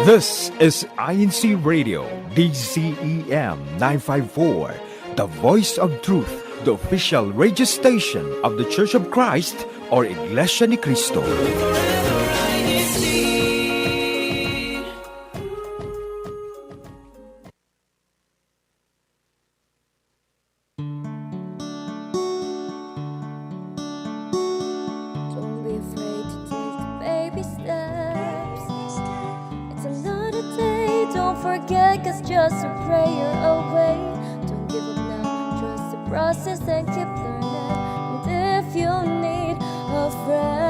This is INCRadio, DCEM 954, the voice of truth, the official radio station of the Church of Christ or Iglesia ni Cristo. Don't be afraid to take the baby steps. It's another day, don't forget, 'cause just a prayer away. Don't give up now, trust the process and keep learning. And if you need a friend,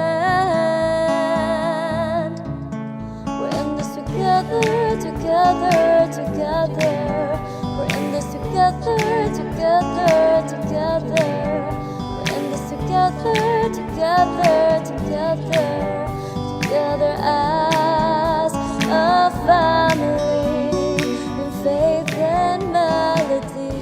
we're in this together, together, together. We're in this together, together, together. We're in this together, together, together, together as a family in faith and melody.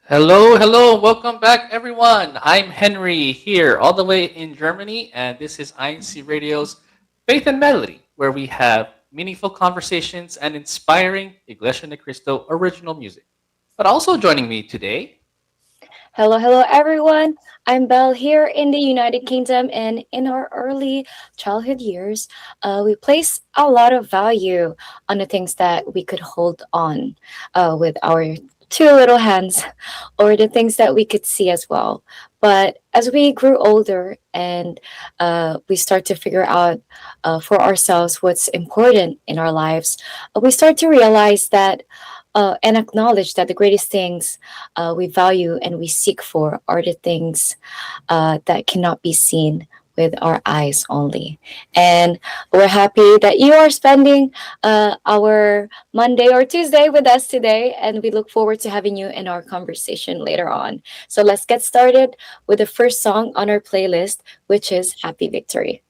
Hello, hello, welcome back everyone. I'm Henry here all the way in Germany, and this is INC Radio's Faith and Melody, where we have meaningful conversations and inspiring Iglesia ni Cristo original music. But also joining me today, Hello, everyone. I'm Belle here in the United Kingdom, and in our early childhood years, we place a lot of value on the things that we could hold on with our two little hands, or the things that we could see as well. But as we grew older and we start to figure out for ourselves what's important in our lives, we start to realize that and acknowledge that the greatest things we value and we seek for are the things that cannot be seen with our eyes only. And we're happy that you are spending our Monday or Tuesday with us today, and we look forward to having you in our conversation later on. So let's get started with the first song on our playlist, which is Happy Victory.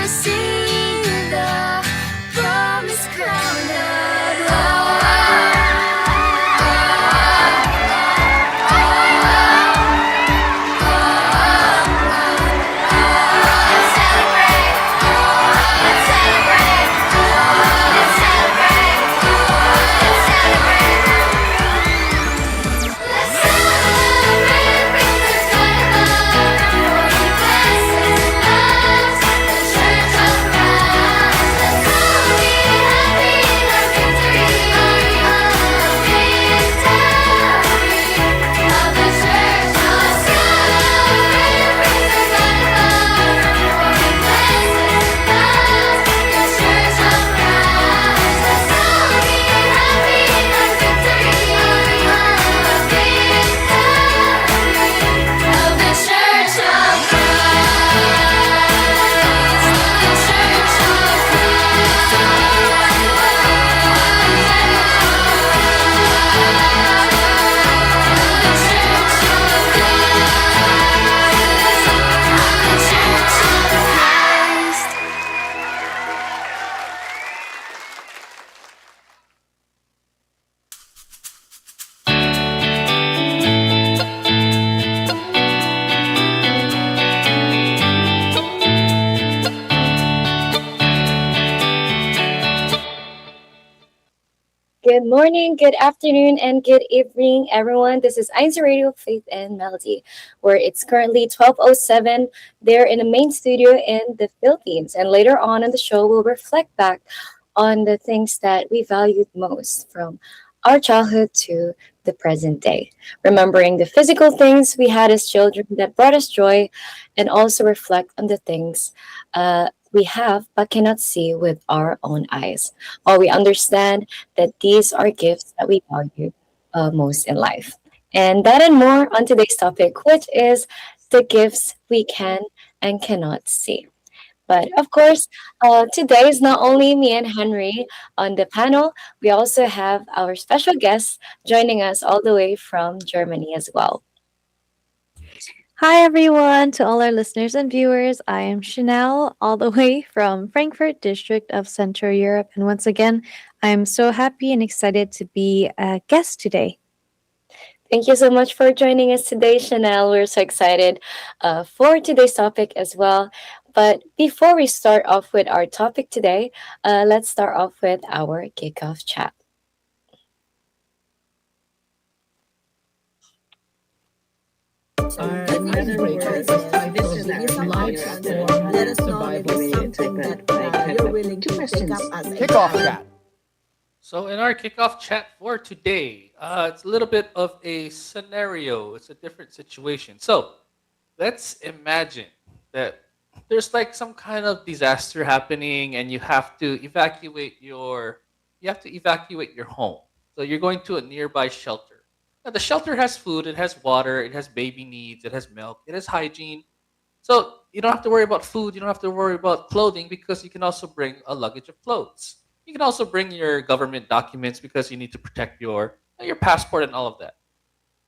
Receive the promised crown of love. Good morning, good afternoon, and good evening, everyone. This is INCRadio Faith and Melody, where it's currently 12:07 there in the main studio in the Philippines. And later on in the show, we'll reflect back on the things that we valued most from our childhood to the present day, remembering the physical things we had as children that brought us joy, and also reflect on the things we have but cannot see with our own eyes. While we understand that these are gifts that we value most in life. And that and more on today's topic, which is the gifts we can and cannot see. But of course, today is not only me and Henry on the panel, we also have our special guest joining us all the way from Germany as well. Hi, everyone, to all our listeners and viewers. I am Chanel, all the way from Frankfurt, district of Central Europe. And once again, I'm so happy and excited to be a guest today. Thank you so much for joining us today, Chanel. We're so excited for today's topic as well. But before we start off with our topic today, let's start off with our kickoff chat. Another word is titled Life Transform. Let us know if it's something that you're willing to take up as a Kickoff chat. So, in our kickoff chat for today, it's a little bit of a scenario. It's a different situation. So, let's imagine that there's like some kind of disaster happening, and you have to evacuate your home. So, you're going to a nearby shelter. Now, the shelter has food, it has water, it has baby needs, it has milk, it has hygiene. So, you don't have to worry about food, you don't have to worry about clothing because you can also bring a luggage of clothes. You can also bring your government documents because you need to protect your passport and all of that.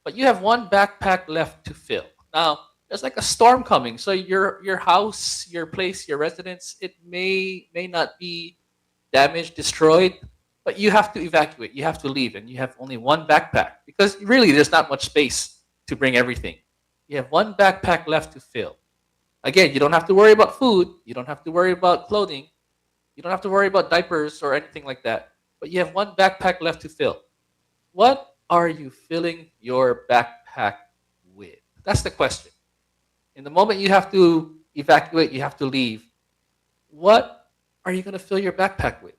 But you have one backpack left to fill. Now, there's like a storm coming, so your house, your place, your residence, it may not be damaged, destroyed, but you have to evacuate. You have to leave, and you have only one backpack because really there's not much space to bring everything. You have one backpack left to fill. Again, you don't have to worry about food. You don't have to worry about clothing. You don't have to worry about diapers or anything like that. But you have one backpack left to fill. What are you filling your backpack with? That's the question. In the moment you have to evacuate, you have to leave. What are you going to fill your backpack with?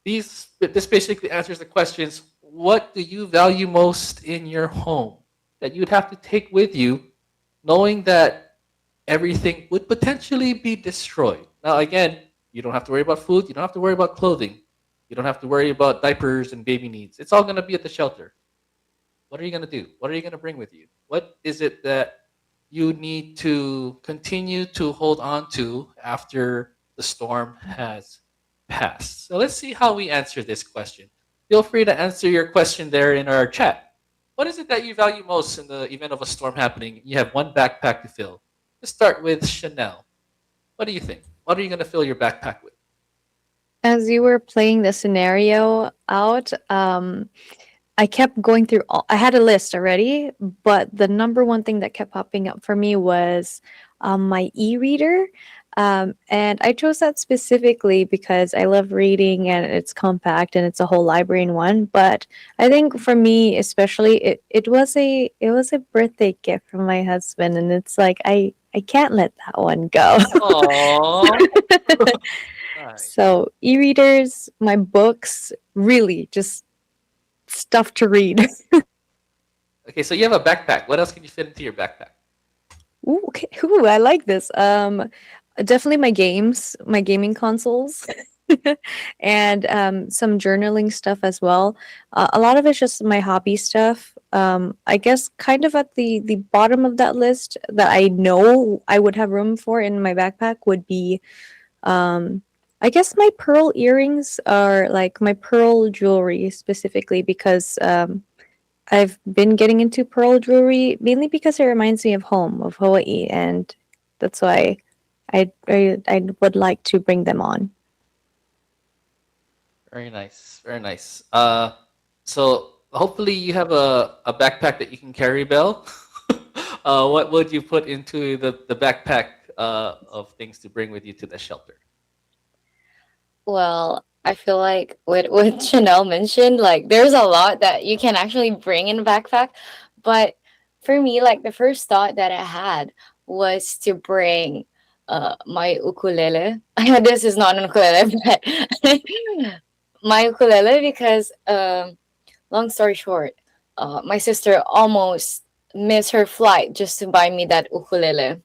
This basically answers the questions: what do you value most in your home that you'd have to take with you, knowing that everything would potentially be destroyed? Now, again, you don't have to worry about food. You don't have to worry about clothing. You don't have to worry about diapers and baby needs. It's all going to be at the shelter. What are you going to do? What are you going to bring with you? What is it that you need to continue to hold on to after the storm has passed? So let's see how we answer this question. Feel free to answer your question there in our chat. What is it that you value most in the event of a storm happening? You have one backpack to fill. Let's start with Chanel. What do you think? What are you going to fill your backpack with? As you were playing the scenario out, I kept going through I had a list already, but the number one thing that kept popping up for me was my e-reader. And I chose that specifically because I love reading and it's compact and it's a whole library in one. But I think for me, especially, it was a birthday gift from my husband, and it's like I can't let that one go. Aww. Nice. So e-readers, my books, really just stuff to read. Okay, so you have a backpack. What else can you fit into your backpack? Ooh, okay. Ooh, I like this. Definitely my games, my gaming consoles, and some journaling stuff as well. A lot of it's just my hobby stuff. I guess kind of at the bottom of that list that I know I would have room for in my backpack would be, I guess my pearl earrings are like my pearl jewelry specifically because I've been getting into pearl jewelry mainly because it reminds me of home, of Hawaii, and that's why I would like to bring them on. Very nice. Very nice. So hopefully you have a backpack that you can carry, Belle. What would you put into the backpack of things to bring with you to the shelter? Well, I feel like what Chanel mentioned, like there's a lot that you can actually bring in a backpack. But for me, like the first thought that I had was to bring my ukulele. This is not an ukulele, but my ukulele because long story short, my sister almost missed her flight just to buy me that ukulele.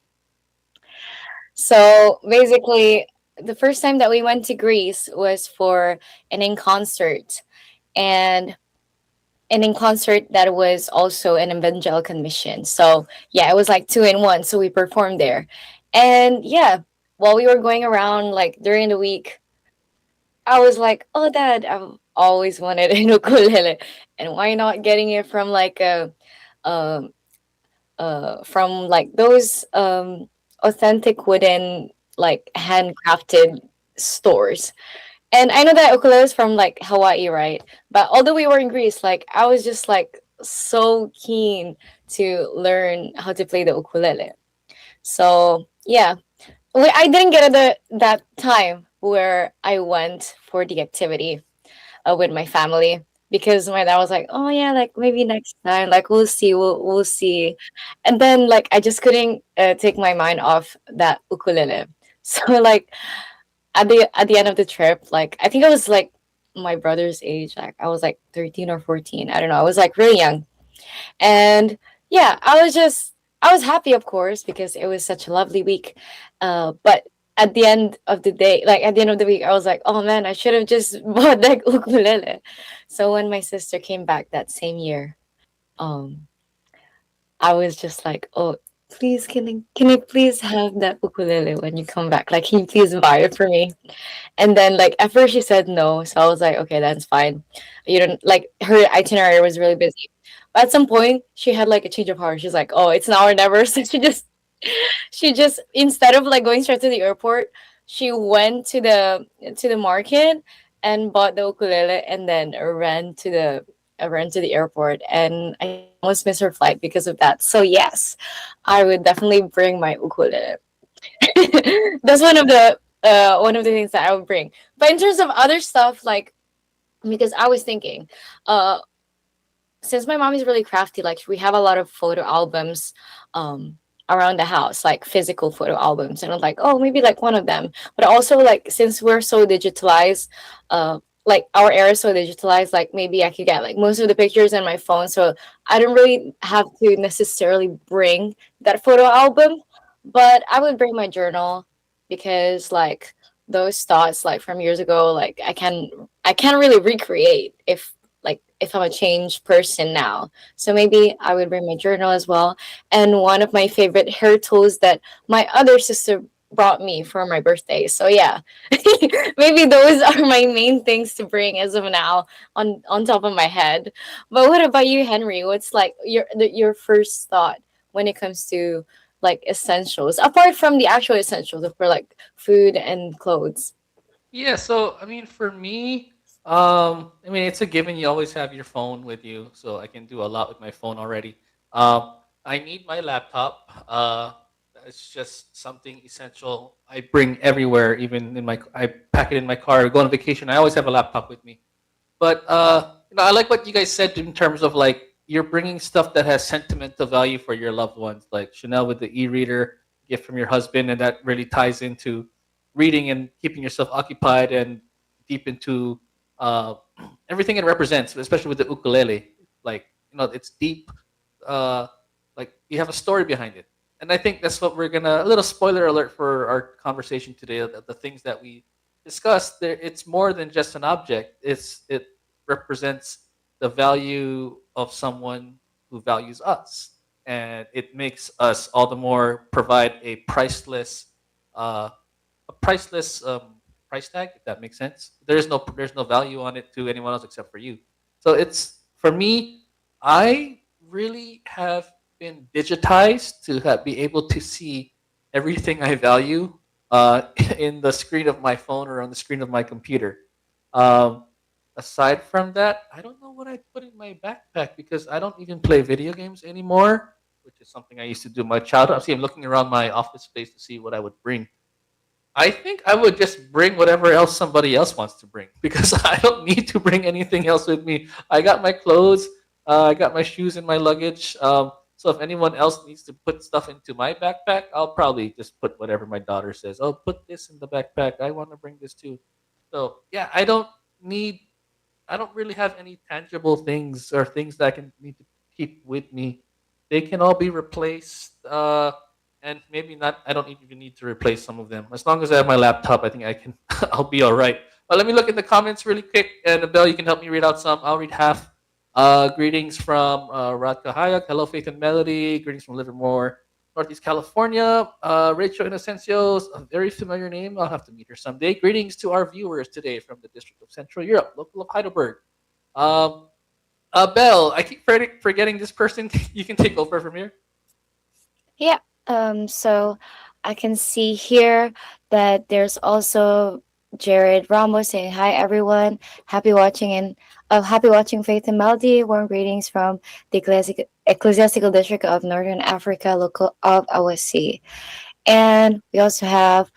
So basically, the first time that we went to Greece was for an in concert, and an in concert that was also an evangelical mission. So yeah, it was like two in one. So we performed there, and yeah, while we were going around like during the week, I was like, "Oh, Dad, I've always wanted an ukulele, and why not getting it from like a um from like those authentic wooden like handcrafted stores." And I know that ukulele is from like Hawaii, right? But although we were in Greece, like I was just like so keen to learn how to play the ukulele. So yeah, I didn't get it that time where I went for the activity with my family because my dad was like, "Oh yeah, like maybe next time, like we'll see, we'll see," and then like I just couldn't take my mind off that ukulele. So like at the end of the trip, like I think I was like my brother's age, like I was like 13 or 14. I don't know. I was like really young. And yeah, I was happy of course because it was such a lovely week. But at the end of the day, like at the end of the week, I was like, oh man, I should have just bought that ukulele. So when my sister came back that same year, um, I was just like, oh, please, can I please have that ukulele when you come back? Like, can you please buy it for me? And then like at first she said no, so I was like, okay, that's fine. You don't like her itinerary was really busy. But at some point she had like a change of heart. She's like, oh, it's now or never. So she just instead of like going straight to the airport, she went to the market and bought the ukulele and then ran to the airport, and I almost missed her flight because of that. So yes, I would definitely bring my ukulele. That's one of the things that I would bring. But in terms of other stuff, like because I was thinking, uh, since my mom is really crafty, like we have a lot of photo albums, around the house, like physical photo albums, and I'm like, oh, maybe like one of them. But also like since we're so digitalized, like our era is so digitalized, like maybe I could get like most of the pictures in my phone, so I don't really have to necessarily bring that photo album, but I would bring my journal because like those thoughts like from years ago, like I can't really recreate if I'm a changed person now. So maybe I would bring my journal as well. And one of my favorite hair tools that my other sister brought me for my birthday. So yeah, maybe those are my main things to bring as of now on top of my head. But what about you, Henry? What's like your first thought when it comes to like essentials apart from the actual essentials for like food and clothes? Yeah, so I mean, for me, I mean, it's a given. You always have your phone with you, so I can do a lot with my phone already. I need my laptop. It's just something essential. I bring everywhere, even in my. I pack it in my car. Go on vacation. I always have a laptop with me. But I like what you guys said in terms of like you're bringing stuff that has sentimental value for your loved ones, like Chanel with the e-reader gift from your husband, and that really ties into reading and keeping yourself occupied and deep into uh, everything it represents, especially with the ukulele. Like it's deep. Uh, like you have a story behind it, and I think that's what we're gonna. A little spoiler alert for our conversation today. The things that we discussed, there, it's more than just an object. It represents the value of someone who values us, and it makes us all the more provide uh, a priceless price tag, if that makes sense. There's no value on it to anyone else except for you. So it's for me. I really have been digitized to be able to see everything I value in the screen of my phone or on the screen of my computer. Um, Aside from that, I don't know what I put in my backpack because I don't even play video games anymore, which is something I used to do in my childhood. See, I'm looking around my office space to see what I would bring. I think I would just bring whatever else somebody else wants to bring because I don't need to bring anything else with me. I got my clothes, I got my shoes in my luggage. So if anyone else needs to put stuff into my backpack, I'll probably just put whatever my daughter says. Oh, put this in the backpack. I want to bring this too. So yeah, need. I don't really have any tangible things or things that I can need to keep with me. They can all be replaced. And maybe not. I don't even need to replace some of them. As long as I have my laptop, I think I can. I'll be all right. But let me look in the comments really quick, and Belle, you can help me read out some. I'll read half. Greetings from Radka Hayak. Hello, Faith and Melody. Greetings from Livermore, Northeast California. Rachel Inocencio, a very familiar name. I'll have to meet her someday. Greetings to our viewers today from the District of Central Europe, local of Heidelberg. Um, Belle, I keep forgetting this person. You can take over from here. Yeah. So I can see here that there's also Jared Ramos saying hi everyone. Happy watching Faith and Melody. Warm greetings from the Ecclesiastical District of Northern Africa, local of Awasi. And we also have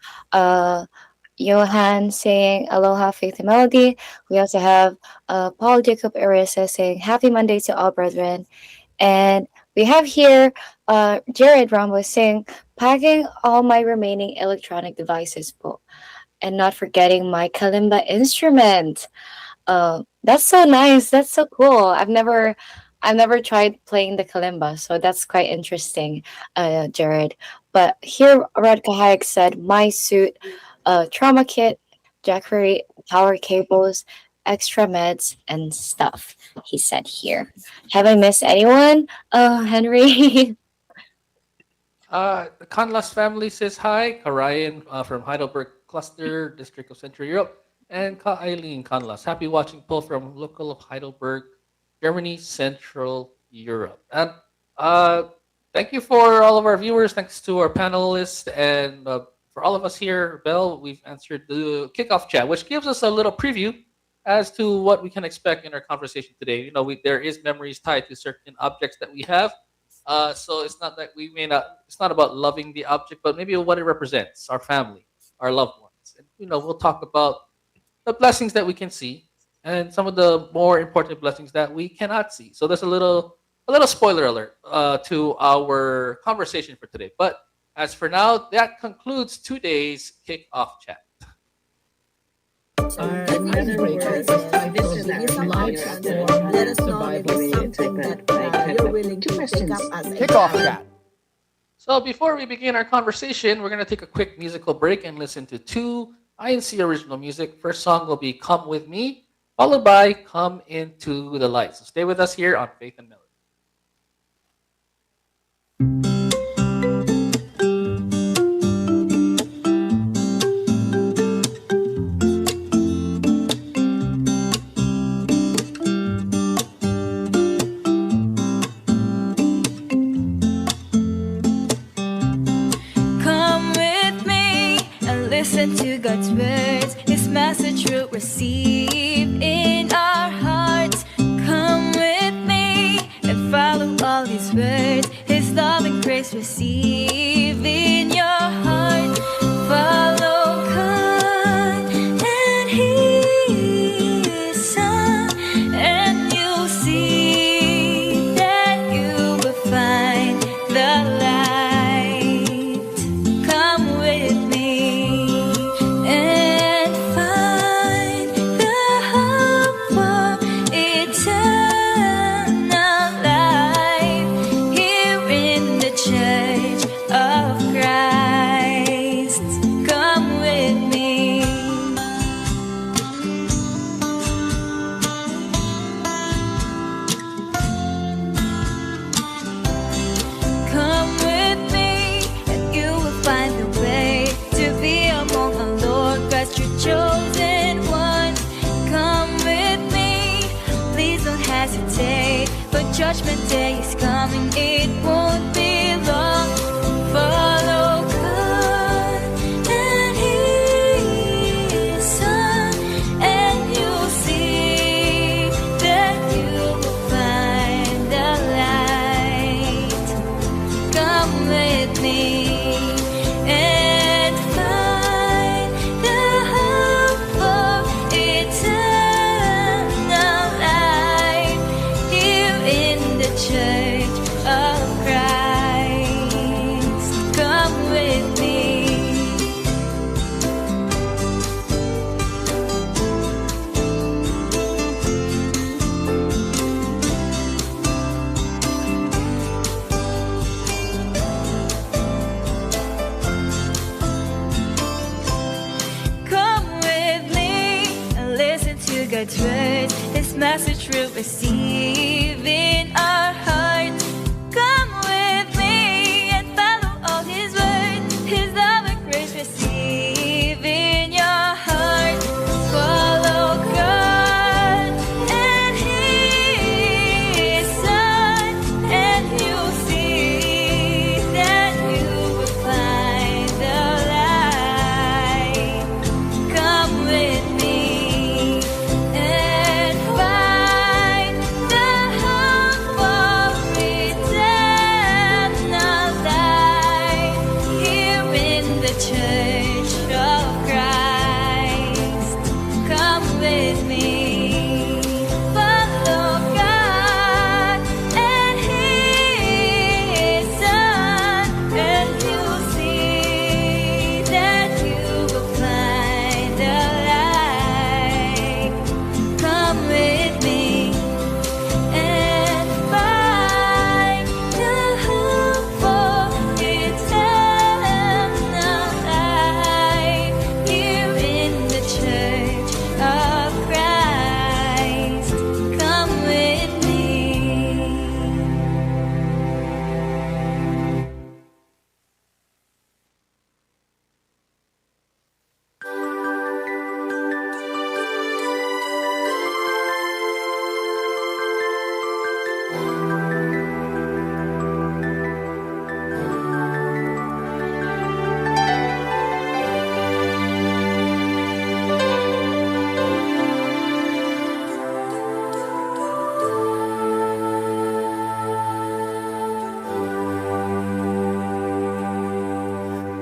Johan saying aloha Faith and Melody. We also have Paul Jacob Arisa saying happy Monday to all brethren. And we have here Jared Ramos saying packing all my remaining electronic devices po, and not forgetting my kalimba instrument. That's so nice. That's so cool. I've never tried playing the kalimba, so that's quite interesting, Jared. But here, Radka Hayek said, my suit, trauma kit, jackery, power cables, extra meds, and stuff. He said here. Have I missed anyone, Henry? The Conlas family says hi. Karayan from Heidelberg Cluster, District of Central Europe. And Ka Eileen Conlas. Happy watching Paul from local of Heidelberg, Germany, Central Europe. And thank you for all of our viewers. Thanks to our panelists. And for all of us here, Belle, we've answered the kickoff chat, which gives us a little preview as to what we can expect in our conversation today. You know, there is memories tied to certain objects that we have. So it's not that we may not. It's not about loving the object, but maybe what it represents, our family, our loved ones, and we'll talk about the blessings that we can see and some of the more important blessings that we cannot see. So there's a little spoiler alert to our conversation for today. But as for now, that concludes today's kickoff chat. Let us know if it's something that you're willing to pick up as a Kickoff chat. So before we begin our conversation, we're going to take a quick musical break and listen to two INC original music. First song will be Come With Me, followed by Come Into the Light. So stay with us here on Faith and Melody. Listen to God's words, His message we'll receive in our hearts. Come with me and follow all His words, His love and grace receive in your heart. Follow God and His Son, and you'll see that you will find the light. Come with me. Chosen one, come with me. Please don't hesitate, for Judgment Day is coming. It won't be long. Follow God and His Son, and you'll see that you will find the light. Come with me and find God's word, His message we'll receive in our heart. Come with me and follow all His word, His love and grace receive in your heart. Follow God and His Son, and you'll see that you will find the light. Come with me and find the hope for eternal life here in the Church of Christ. Come with me, follow God and His Son, and you'll see that you will find the light. Come with me and find the hope for eternal life here in the Church of Christ. Come with me.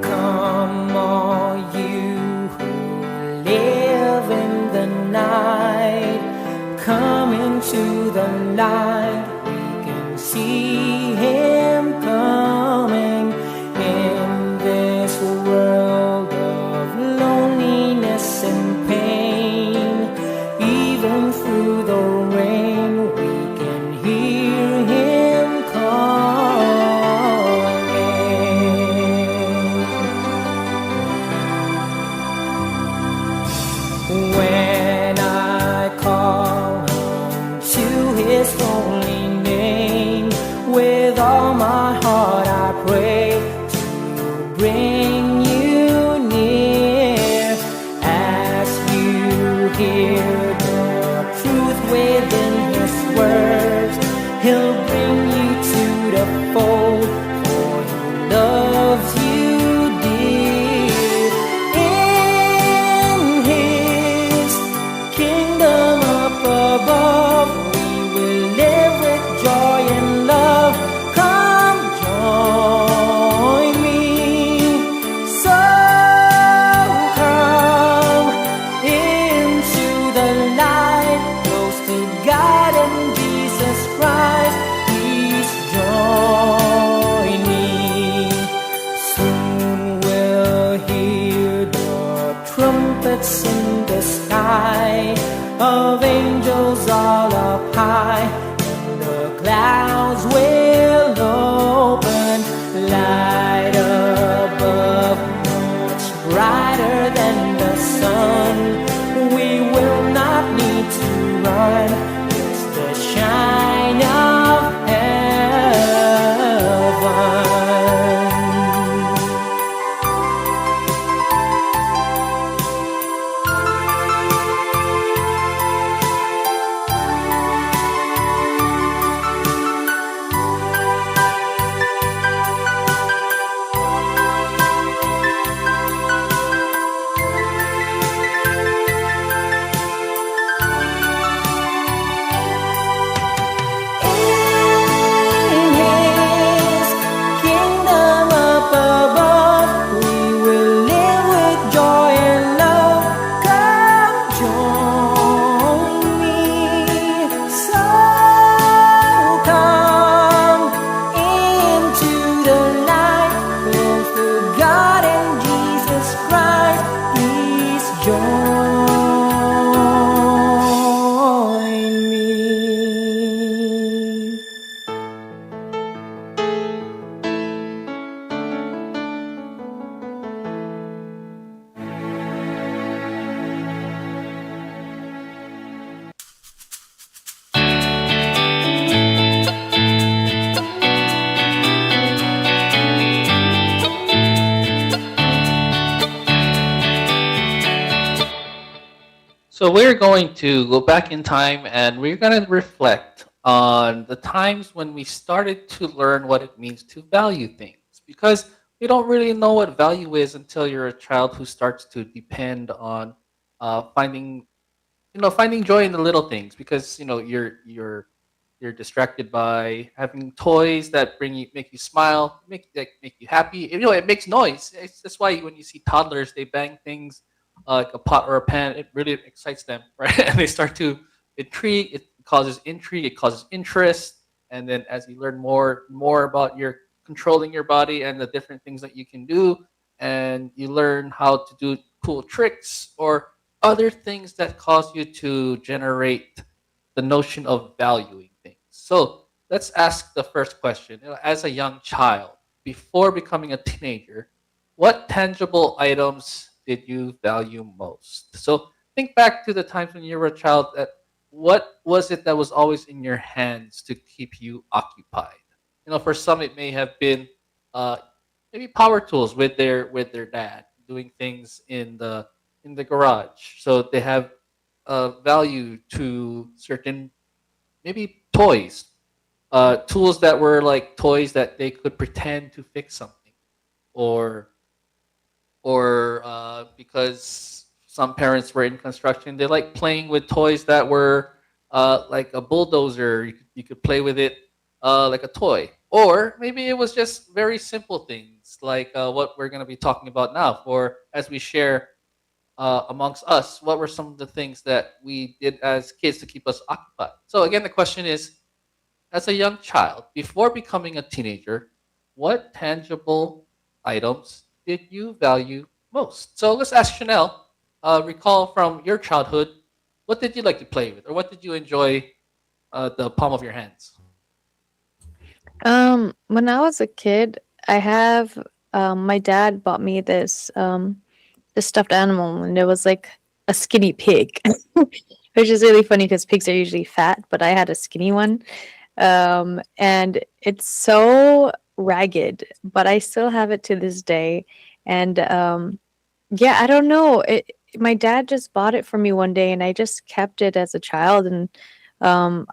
Come, all you who live in the night, come into the light. We can see Him coming in this world of loneliness and pain. Even through the rain, we can hear Him calling. When I call to His holy name, with all my heart I pray to bring you near. As you hear the truth within His words, He'll bring you to the fold, for He loves you dear. In His kingdom up above, we will live with joy and love. Come join me. So come into the light, close to God and Jesus Christ. So we're going to go back in time and we're going to reflect on the times when we started to learn what it means to value things. Because we don't really know what value is until you're a child who starts to depend on finding finding joy in the little things, because you're distracted by having toys that make you smile, make you happy. It makes noise. That's why when you see toddlers, they bang things like a pot or a pan. It really excites them, right? And they start to intrigue. It causes intrigue. It causes interest. And then as you learn more about your controlling your body and the different things that you can do, and you learn how to do cool tricks or other things that cause you to generate the notion of valuing things. So let's ask the first question. As a young child, before becoming a teenager, what tangible items did you value most? So think back to the times when you were a child. That what was it that was always in your hands to keep you occupied? For some it may have been uh, maybe power tools with their dad, doing things in the garage. So they have value to certain maybe toys, tools that were like toys that they could pretend to fix something, or because some parents were in construction, they like playing with toys that were like a bulldozer. You could play with it like a toy, or maybe it was just very simple things like what we're going to be talking about now. For as we share amongst us, what were some of the things that we did as kids to keep us occupied? So again, the question is, as a young child, before becoming a teenager, what tangible items did you value most? So let's ask Chanel. Recall from your childhood, what did you like to play with, or what did you enjoy the palm of your hands? When I was a kid, I have my dad bought me this stuffed animal, and it was like a skinny pig, which is really funny because pigs are usually fat, but I had a skinny one. And it's so ragged, but I still have it to this day. And yeah, I don't know. My dad just bought it for me one day, and I just kept it as a child, and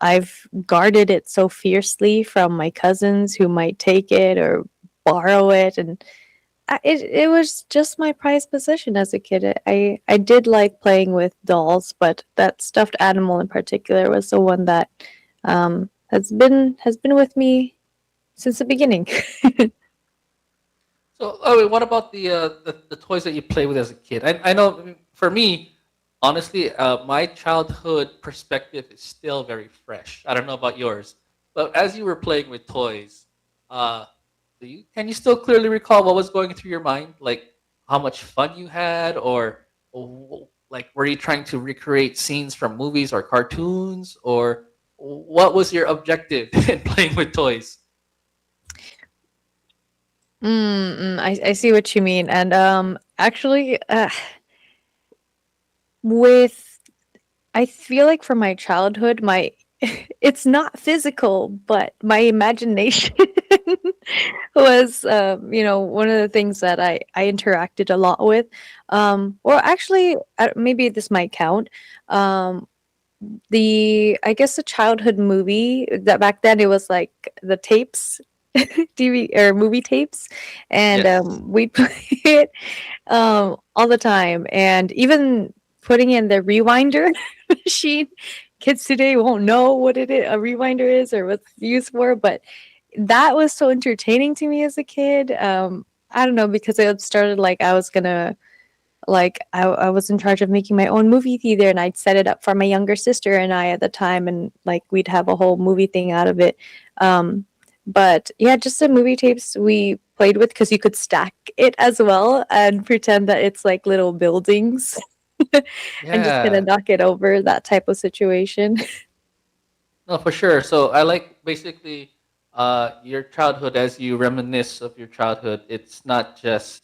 I've guarded it so fiercely from my cousins who might take it or borrow it, and it was just my prized possession as a kid. I did like playing with dolls, but that stuffed animal in particular was the one that has been with me since the beginning. So, oh, wait, what about the toys that you play with as a kid? I know, for me, honestly, my childhood perspective is still very fresh. I don't know about yours, but as you were playing with toys, uh, can you still clearly recall what was going through your mind? Like how much fun you had, or like were you trying to recreate scenes from movies or cartoons, or what was your objective in playing with toys? I see what you mean, and actually, with I feel like from my childhood, my it's not physical, but my imagination was, one of the things that I interacted a lot with. Or actually, maybe this might count. Um, I guess the childhood movie that back then it was like the tapes, TV or movie tapes, and Yes. we play it all the time, and even putting in the rewinder machine. Kids today won't know what a rewinder is or what's used for, but that was so entertaining to me as a kid. I don't know, because it started like I was gonna like I was in charge of making my own movie theater, and I'd set it up for my younger sister and I at the time, and like we'd have a whole movie thing out of it. Um, but yeah, just the movie tapes we played with, because you could stack it as well and pretend that it's like little buildings and just kind of Yeah. knock it over, that type of situation. No, for sure. So I like basically your childhood. As you reminisce of your childhood, it's not just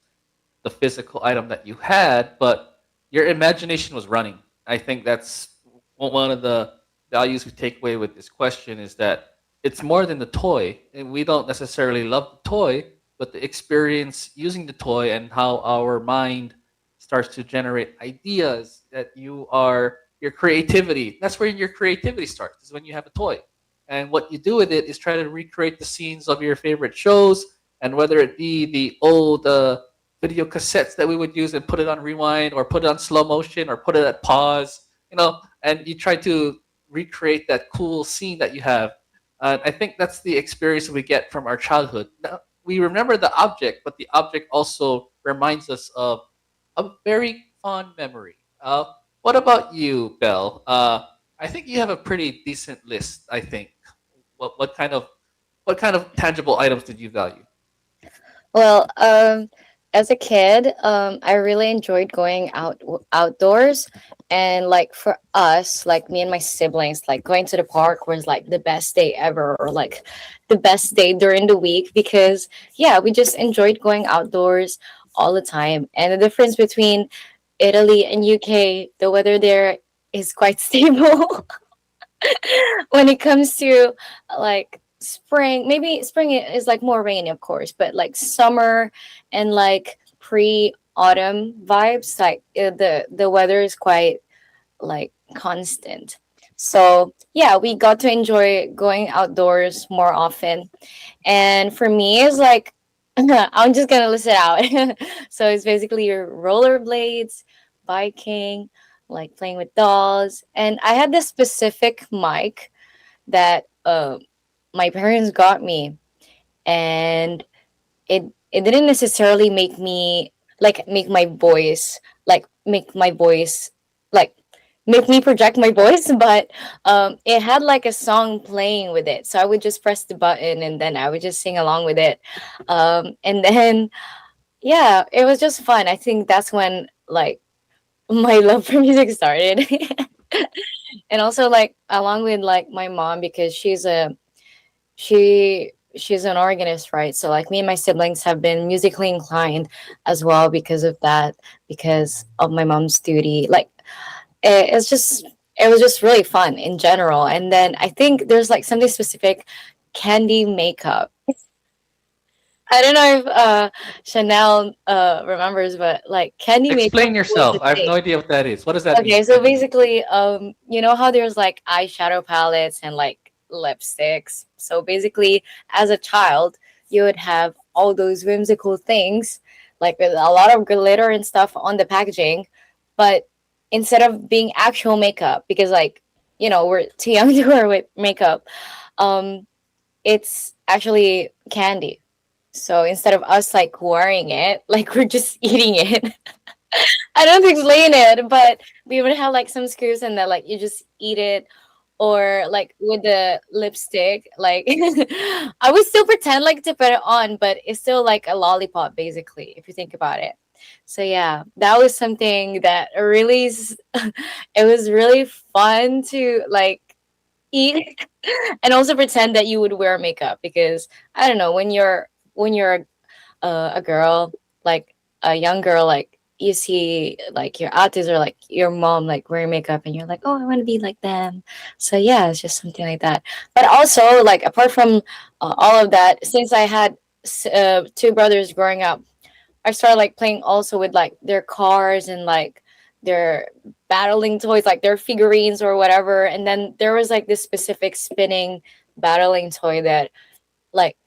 the physical item that you had, but your imagination was running. I think that's one of the values we take away with this question, is that it's more than the toy. And we don't necessarily love the toy, but the experience using the toy and how our mind starts to generate ideas that your creativity. That's where your creativity starts. Is when you have a toy, and what you do with it is try to recreate the scenes of your favorite shows, and whether it be the old video cassettes that we would use and put it on rewind, or put it on slow motion, or put it at pause, and you try to recreate that cool scene that you have. I think that's the experience we get from our childhood. Now, we remember the object, but the object also reminds us of a very fond memory. What about you, Belle? I think you have a pretty decent list. I think. What kind of tangible items did you value? Well, as a kid, I really enjoyed going outdoors, and like for us, like me and my siblings, like going to the park was like the best day ever, or like the best day during the week because yeah, we just enjoyed going outdoors all the time. And the difference between Italy and UK, the weather there is quite stable. When it comes to like spring, maybe spring is like more rainy of course, but like summer and like pre autumn vibes, like the weather is quite like constant. So yeah, we got to enjoy going outdoors more often. And for me it's like I'm just gonna list it out. So it's basically your rollerblades, biking, like playing with dolls. And I had this specific mic that my parents got me, and it didn't necessarily make me like make my voice like make me project my voice, but it had like a song playing with it, so I would just press the button and then I would just sing along with it. And then yeah, it was just fun. I think that's when like my love for music started. And also like along with like my mom, because she's an organist, right? So like me and my siblings have been musically inclined as well because of that, because of my mom's duty. Like it's just it was just really fun in general. And then I think there's like something specific, candy makeup. I don't know if Chanel remembers, but like candy makeup Explain was yourself. the I have thing. no idea what that is. What does that mean? Okay, so basically, you know how there's like eyeshadow palettes and like lipsticks. So basically, as a child, you would have all those whimsical things, like with a lot of glitter and stuff on the packaging, but instead of being actual makeup, because like we're too young to wear with makeup, um, it's actually candy. So instead of us like wearing it, like we're just eating it. I don't explain it, but we would have like some screws and that like you just eat it, or like with the lipstick, like I would still pretend like to put it on, but it's still like a lollipop basically, if you think about it. So yeah, that was something that really it was really fun to like eat and also pretend that you would wear makeup, because I don't know, when you're a girl, like a young girl, like you see like your aunties or like your mom like wearing makeup and you're like, oh, I want to be like them. So yeah, it's just something like that. But also like apart from all of that, since I had two brothers growing up, I started like playing also with like their cars and like their battling toys, like their figurines or whatever. And then there was like this specific spinning battling toy that like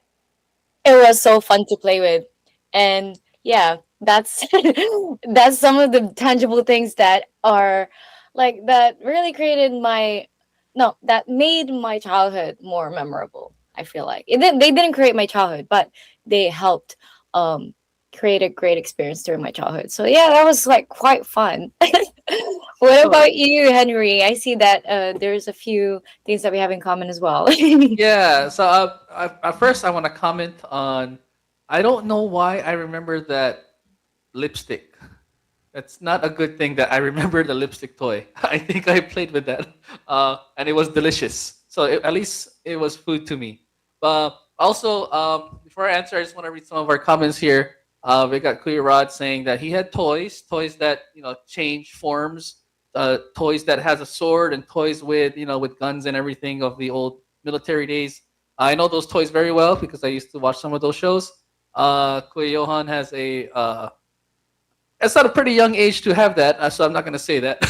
it was so fun to play with. And yeah, that's that's some of the tangible things that are like that really created my no, that made my childhood more memorable. I feel like they didn't create my childhood, but they helped um create a great experience during my childhood. So yeah, that was like quite fun. What So about you, Henry? I see that there's a few things that we have in common as well. yeah, so at first I want to comment on. I don't know why I remember that lipstick. That's not a good thing that I remember the lipstick toy. I think I played with that, and it was delicious. So at least it was food to me. But also, before I answer, I just want to read some of our comments here. We got Clear Rod saying that he had toys that change forms, toys that has a sword, and toys with with guns and everything of the old military days. I know those toys very well because I used to watch some of those shows. Kuya Johan has It's not a pretty young age to have that, so I'm not going to say that.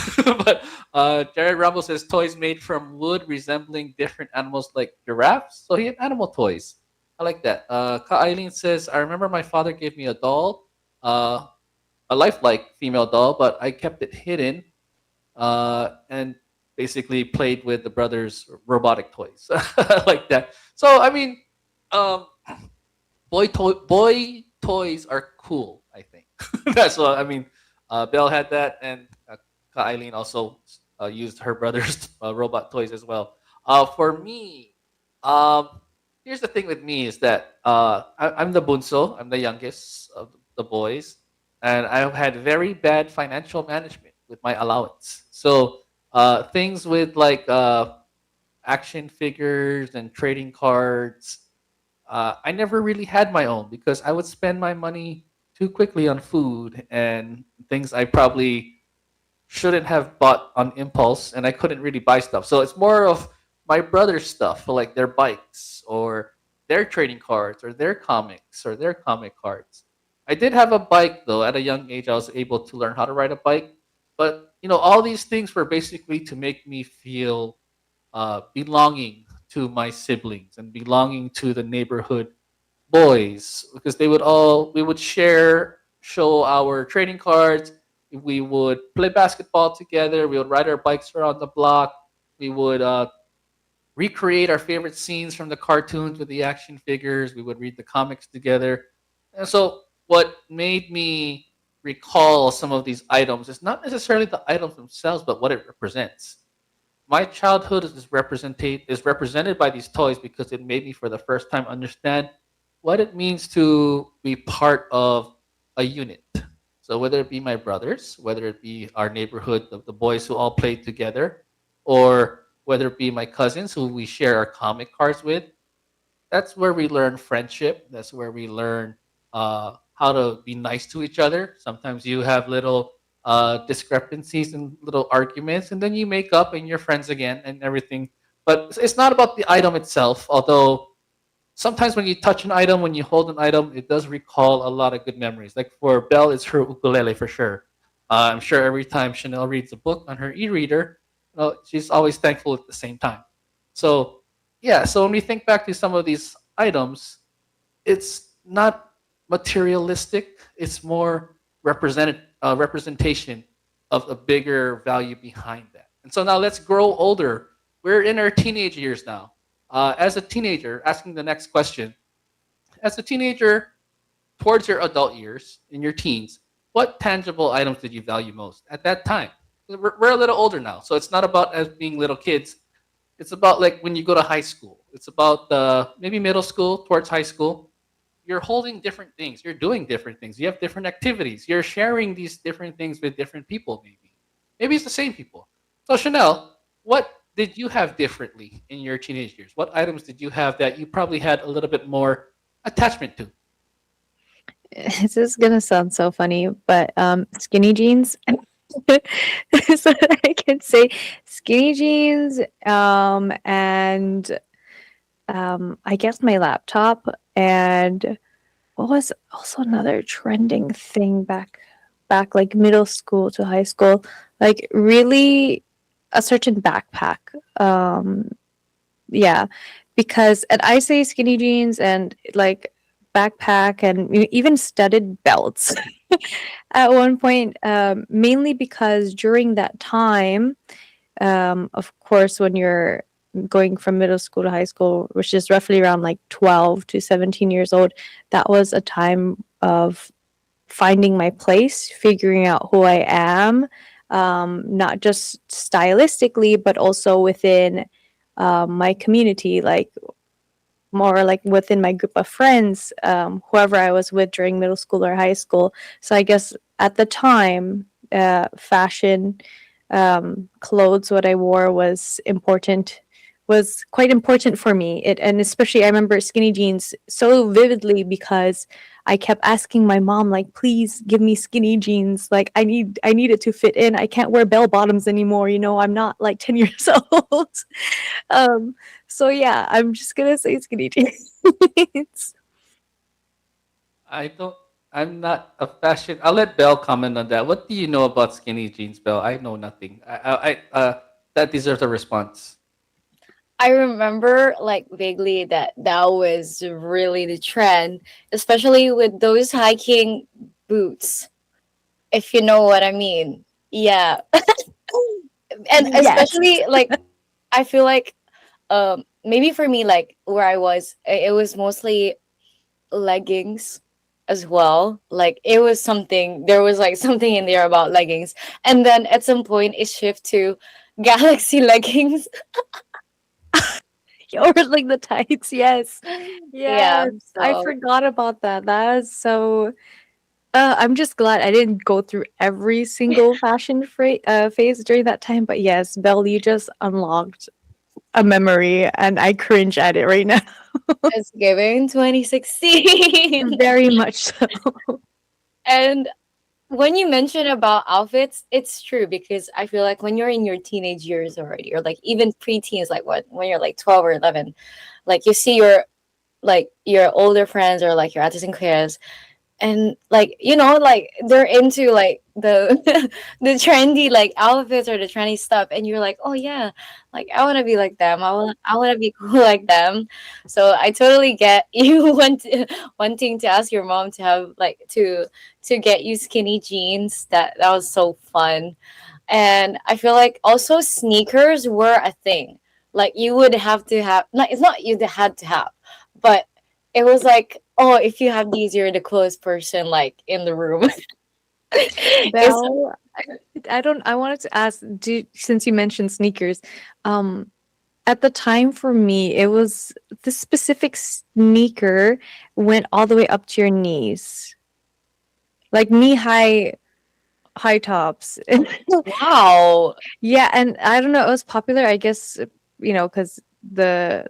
But Jared Rumble says toys made from wood resembling different animals like giraffes. So he had animal toys. I like that. Ka Eileen says, I remember my father gave me a doll, uh, a lifelike female doll, but I kept it hidden and basically played with the brothers' robotic toys. Like that. So, I mean, um, boy toys are cool. I think that's what I mean. Belle had that, and Eileen also used her brother's robot toys as well. For me, um, here's the thing with me is that I'm the bunso. I'm the youngest of the boys, and I've had very bad financial management with my allowance. So things with like action figures and trading cards, I never really had my own because I would spend my money too quickly on food and things I probably shouldn't have bought on impulse, and I couldn't really buy stuff. So it's more of my brother's stuff, like their bikes or their trading cards or their comics or their comic cards. I did have a bike though. At a young age, I was able to learn how to ride a bike. But all these things were basically to make me feel belonging to my siblings and belonging to the neighborhood boys because we would show our trading cards. We would play basketball together. We would ride our bikes around the block. We would recreate our favorite scenes from the cartoons with the action figures. We would read the comics together. And so, what made me recall some of these items is not necessarily the items themselves, but what it represents. My childhood is represented by these toys because it made me for the first time understand what it means to be part of a unit. So whether it be my brothers, whether it be our neighborhood, the boys who all played together, or whether it be my cousins who we share our comic cards with, that's where we learn friendship. That's where we learn how to be nice to each other. Sometimes you have little discrepancies and little arguments, and then you make up and you're friends again and everything. But it's not about the item itself, although sometimes when you touch an item, when you hold an item, it does recall a lot of good memories. Like for Belle, it's her ukulele for sure. I'm sure every time Chanel reads a book on her e-reader, she's always thankful at the same time. So yeah, so when we think back to some of these items, it's not materialistic. It's more representation of a bigger value behind that. And so now let's grow older. We're in our teenage years now. As a teenager, asking the next question, as a teenager towards your adult years, in your teens, what tangible items did you value most at that time? We're a little older now, so it's not about as being little kids. It's about like when you go to high school. It's about maybe middle school towards high school. You're holding different things. You're doing different things. You have different activities. You're sharing these different things with different people, maybe. Maybe it's the same people. So, Chanel, what did you have differently in your teenage years? What items did you have that you probably had a little bit more attachment to? This is gonna sound so funny, but skinny jeans. So I can say skinny jeans, and I guess my laptop, and what was also another trending thing back like middle school to high school, like really a certain backpack. Yeah, because and I say skinny jeans and like backpack and even studded belts at one point, mainly because during that time, of course, when you're going from middle school to high school, which is roughly around like 12 to 17 years old, that was a time of finding my place, figuring out who I am, not just stylistically, but also within my community, like more like within my group of friends, whoever I was with during middle school or high school. So I guess at the time, fashion, clothes, what I wore was quite important for me. And especially I remember skinny jeans so vividly because I kept asking my mom, like, please give me skinny jeans. Like I need it to fit in. I can't wear bell bottoms anymore. I'm not like 10 years old. um, so yeah, I'm just gonna say skinny jeans. I don't I'm not a fashion. I'll let Belle comment on that. What do you know about skinny jeans, Belle? I know nothing. That deserves a response. I remember like vaguely that that was really the trend, especially with those hiking boots, if you know what I mean. Yeah. And Yes. especially like I feel like maybe for me like where I was it was mostly leggings as well. Like it was something there was like something in there about leggings. And then at some point it shift to galaxy leggings. Or like the tights, yes. Yeah. Yes. I So forgot about that. That is so I'm just glad I didn't go through every single phase during that time. But yes, Belle, you just unlocked a memory, and I cringe at it right now. it's giving 2016. Very much so. And when you mention about outfits, it's true because I feel like when you're in your teenage years already, or like even preteens, like what when you're like 12 or 11, like you see your like your older friends or like your aunties and uncles, and like like they're into like the the trendy like outfits or the trendy stuff, and you're like, oh yeah, like I want to be like them. I want to be cool like them. So I totally get you wanting to ask your mom to have like to get you skinny jeans. That was so fun. And I feel like also sneakers were a thing. Like you would have to have, like it's not you that had to have, but it was like, oh, if you have these, you're the coolest person like in the room. It's Belle, I wanted to ask, since you mentioned sneakers, um, at the time for me, it was this specific sneaker went all the way up to your knees, like high tops. wow. Yeah, and I don't know, it was popular, I guess, because the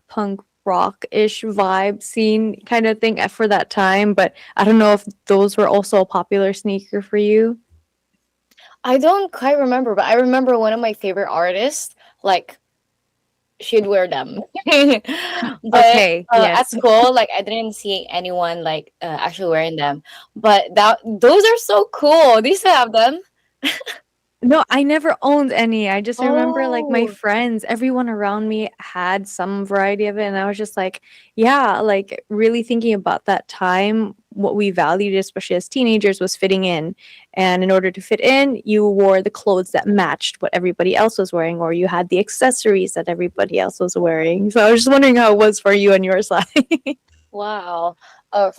punk rock-ish vibe scene kind of thing for that time, but I don't know if those were also a popular sneaker for you. I don't quite remember, but I remember one of my favorite artists, like she'd wear them. But Okay, at yes. school, like I didn't see anyone like actually wearing them. But that those are so cool. Do you still have them? No, I never owned any. I just remember like my Oh, friends, everyone around me had some variety of it. And I was just like, yeah, like really thinking about that time, what we valued, especially as teenagers, was fitting in. And in order to fit in, you wore the clothes that matched what everybody else was wearing, or you had the accessories that everybody else was wearing. So I was just wondering how it was for you on your side. wow.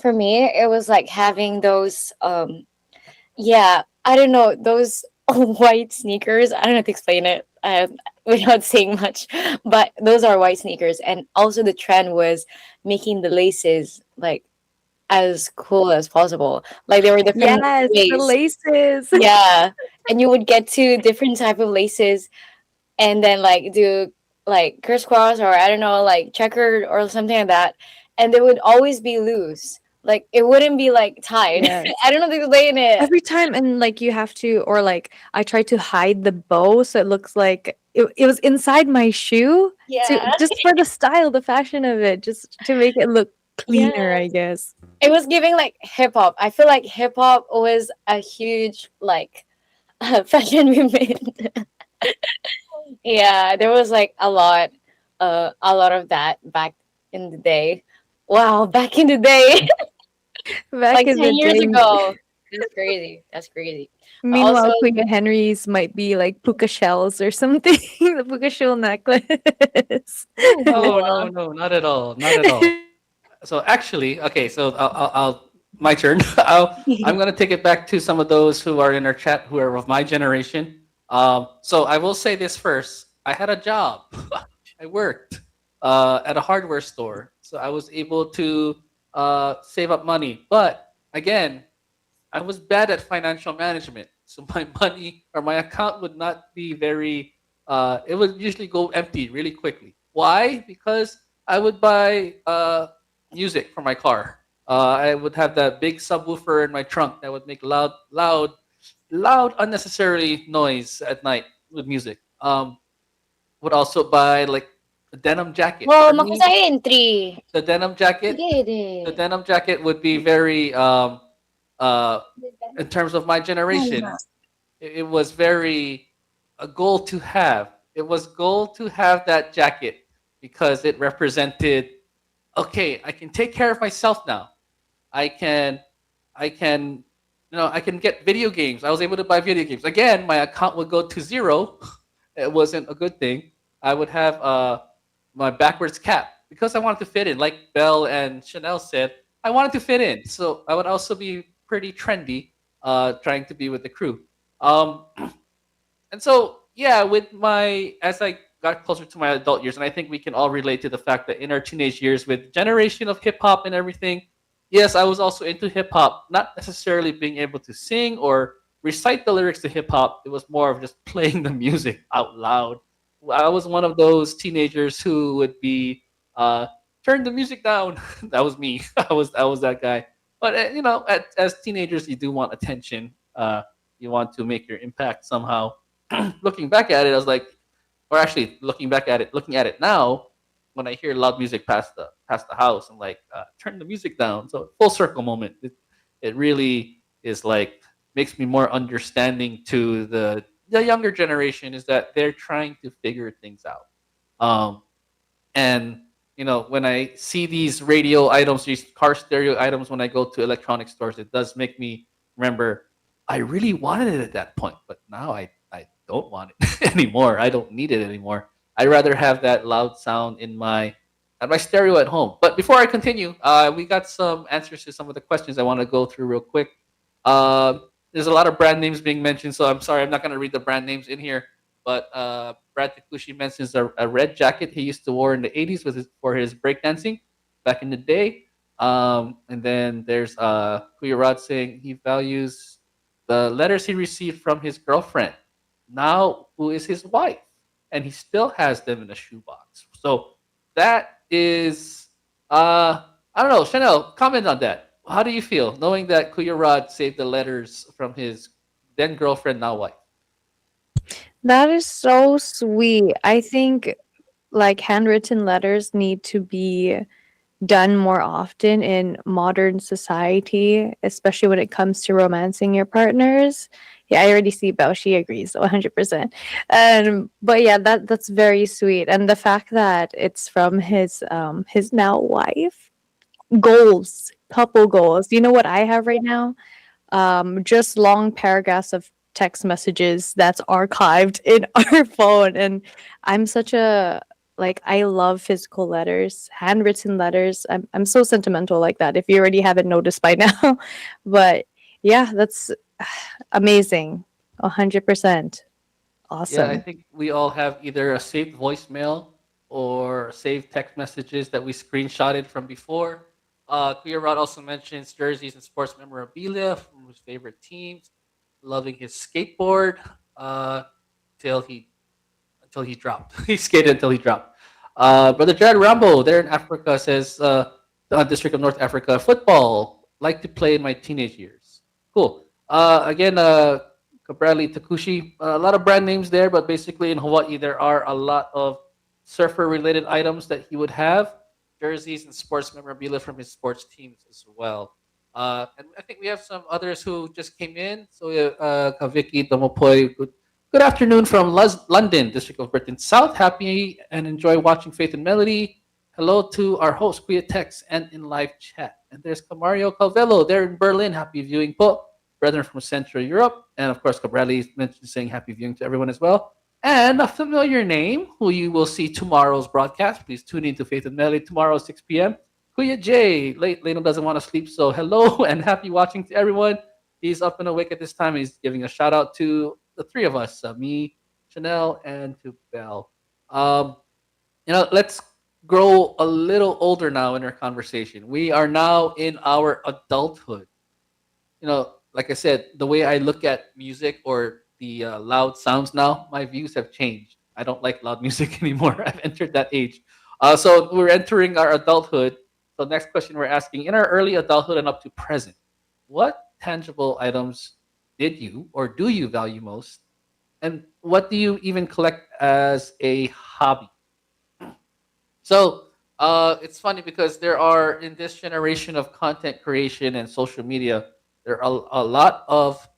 For me, it was like having those yeah, I don't know, those white sneakers. I don't know how to explain it without saying much, but those are white sneakers. And also, the trend was making the laces like as cool as possible. Like there were different Yes, the ways. laces. Yeah, and you would get two different type of laces, and then like do like crisscross or I don't know, like checkered or something like that, and they would always be loose. Like it wouldn't be like tied. Yes. I don't know the explain it. Every time, and like you have to, or like I try to hide the bow so it looks like it was inside my shoe, to Yeah. just for the style, the fashion of it, just to make it look cleaner, Yeah. I guess. It was giving like hip hop. I feel like hip hop was a huge like fashion movement. Yeah, there was like a lot of that back in the day. Wow, back in the day, Back like in the 10 years day, ago. That's crazy. That's crazy. Also, meanwhile, Queen of Henry's might be like puka shells or something, the puka shell necklace. No, ooh, no, no, not at all, not at all. So actually, okay, so I'll my turn. I'm gonna take it back to some of those who are in our chat who are of my generation. So I will say this first. I had a job. I worked at a hardware store, so I was able to save up money. But again, I was bad at financial management, so my money or my account would not be very. It would usually go empty really quickly. Why? Because I would buy music for my car. I would have that big subwoofer in my trunk that would make loud, unnecessarily noise at night with music. Would also buy like A denim jacket. Wow, For me, makasaya entry. the denim jacket, the Sige. denim jacket would be very uh in terms of my generation, it was very a goal to have. It was goal to have that jacket because it represented, okay, I can take care of myself now. I can I can I can get video games. I was able to buy video games. Again, my account would go to zero. It wasn't a good thing. I would have my backwards cap because I wanted to fit in. Like Belle and Chanel said, I wanted to fit in. So I would also be pretty trendy, trying to be with the crew. Um, and so yeah, with my as I got closer to my adult years, and I think we can all relate to the fact that in our teenage years, with generation of hip hop and everything, yes, I was also into hip hop, not necessarily being able to sing or recite the lyrics to hip hop. It was more of just playing the music out loud. I was one of those teenagers who would be turn the music down. That was me. I was that guy. But as teenagers, you do want attention. You want to make your impact somehow. Looking back at it, I was like, or actually looking at it now, when I hear loud music past the house, I'm like, turn the music down. So full circle moment. It really is like makes me more understanding to the younger generation is that they're trying to figure things out. And when I see these radio items, these car stereo items, when I go to electronic stores, it does make me remember I really wanted it at that point, but now I don't want it anymore. I don't need it anymore. I'd rather have that loud sound in my stereo at home. But before I continue, we got some answers to some of the questions I want to go through real quick. There's a lot of brand names being mentioned, so I'm sorry I'm not going to read the brand names in here. But Brad Takushi mentions a red jacket he used to wear in the 80s for his breakdancing back in the day. And then there's Kuya Rod saying he values the letters he received from his girlfriend, now who is his wife, and he still has them in a shoebox. So that is, I don't know, Chanel, comment on that. How do you feel knowing that Kuya Rod saved the letters from his then girlfriend, now wife? That is so sweet. I think like handwritten letters need to be done more often in modern society, especially when it comes to romancing your partners. Yeah, I already see Belle. She agrees 100%. But yeah, that's very sweet. And the fact that it's from his now wife. Goals, couple goals. You know what I have right now? Just long paragraphs of text messages that's archived in our phone. And I'm such a like I love physical letters, handwritten letters. I'm so sentimental like that. If you already haven't noticed by now, but yeah, that's amazing. 100% Yeah, I awesome. think we all have either a saved voicemail or saved text messages that we screenshotted from before. Kuya Rod also mentions jerseys and sports memorabilia from his favorite teams, loving his skateboard uh, till he until he dropped. He skated until he dropped. Brother Jared Rambo there in Africa says, District of North Africa, football, like to play in my teenage years. Cool. Again, Bradley Takushi, a lot of brand names there, but basically in Hawaii, there are a lot of surfer related items that he would have, jerseys and sports memorabilia from his sports teams as well. And I think we have some others who just came in. So, Kaviki Tomopoy, good afternoon from London, District of Britain South. Happy and enjoy watching Faith and Melody. Hello to our host, Kuya Tex, and in live chat. And there's Camario Calvello there in Berlin. Happy viewing po. Brethren from Central Europe. And of course, Cabrali mentioned saying happy viewing to everyone as well. And a familiar name who you will see tomorrow's broadcast. Please tune in to Faith and Melody tomorrow, 6 p.m. Kuya J. Leno doesn't want to sleep, so hello and happy watching to everyone. He's up and awake at this time. He's giving a shout out to the three of us, me, Chanel, and to Belle. Um, let's grow a little older now in our conversation. We are now in our adulthood. Like I said, the way I look at music or the loud sounds now, my views have changed. I don't like loud music anymore. I've entered that age. So we're entering our adulthood. So next question we're asking, in our early adulthood and up to present, what tangible items did you or do you value most? And what do you even collect as a hobby? So it's funny because there are in this generation of content creation and social media, there are uh, a lot of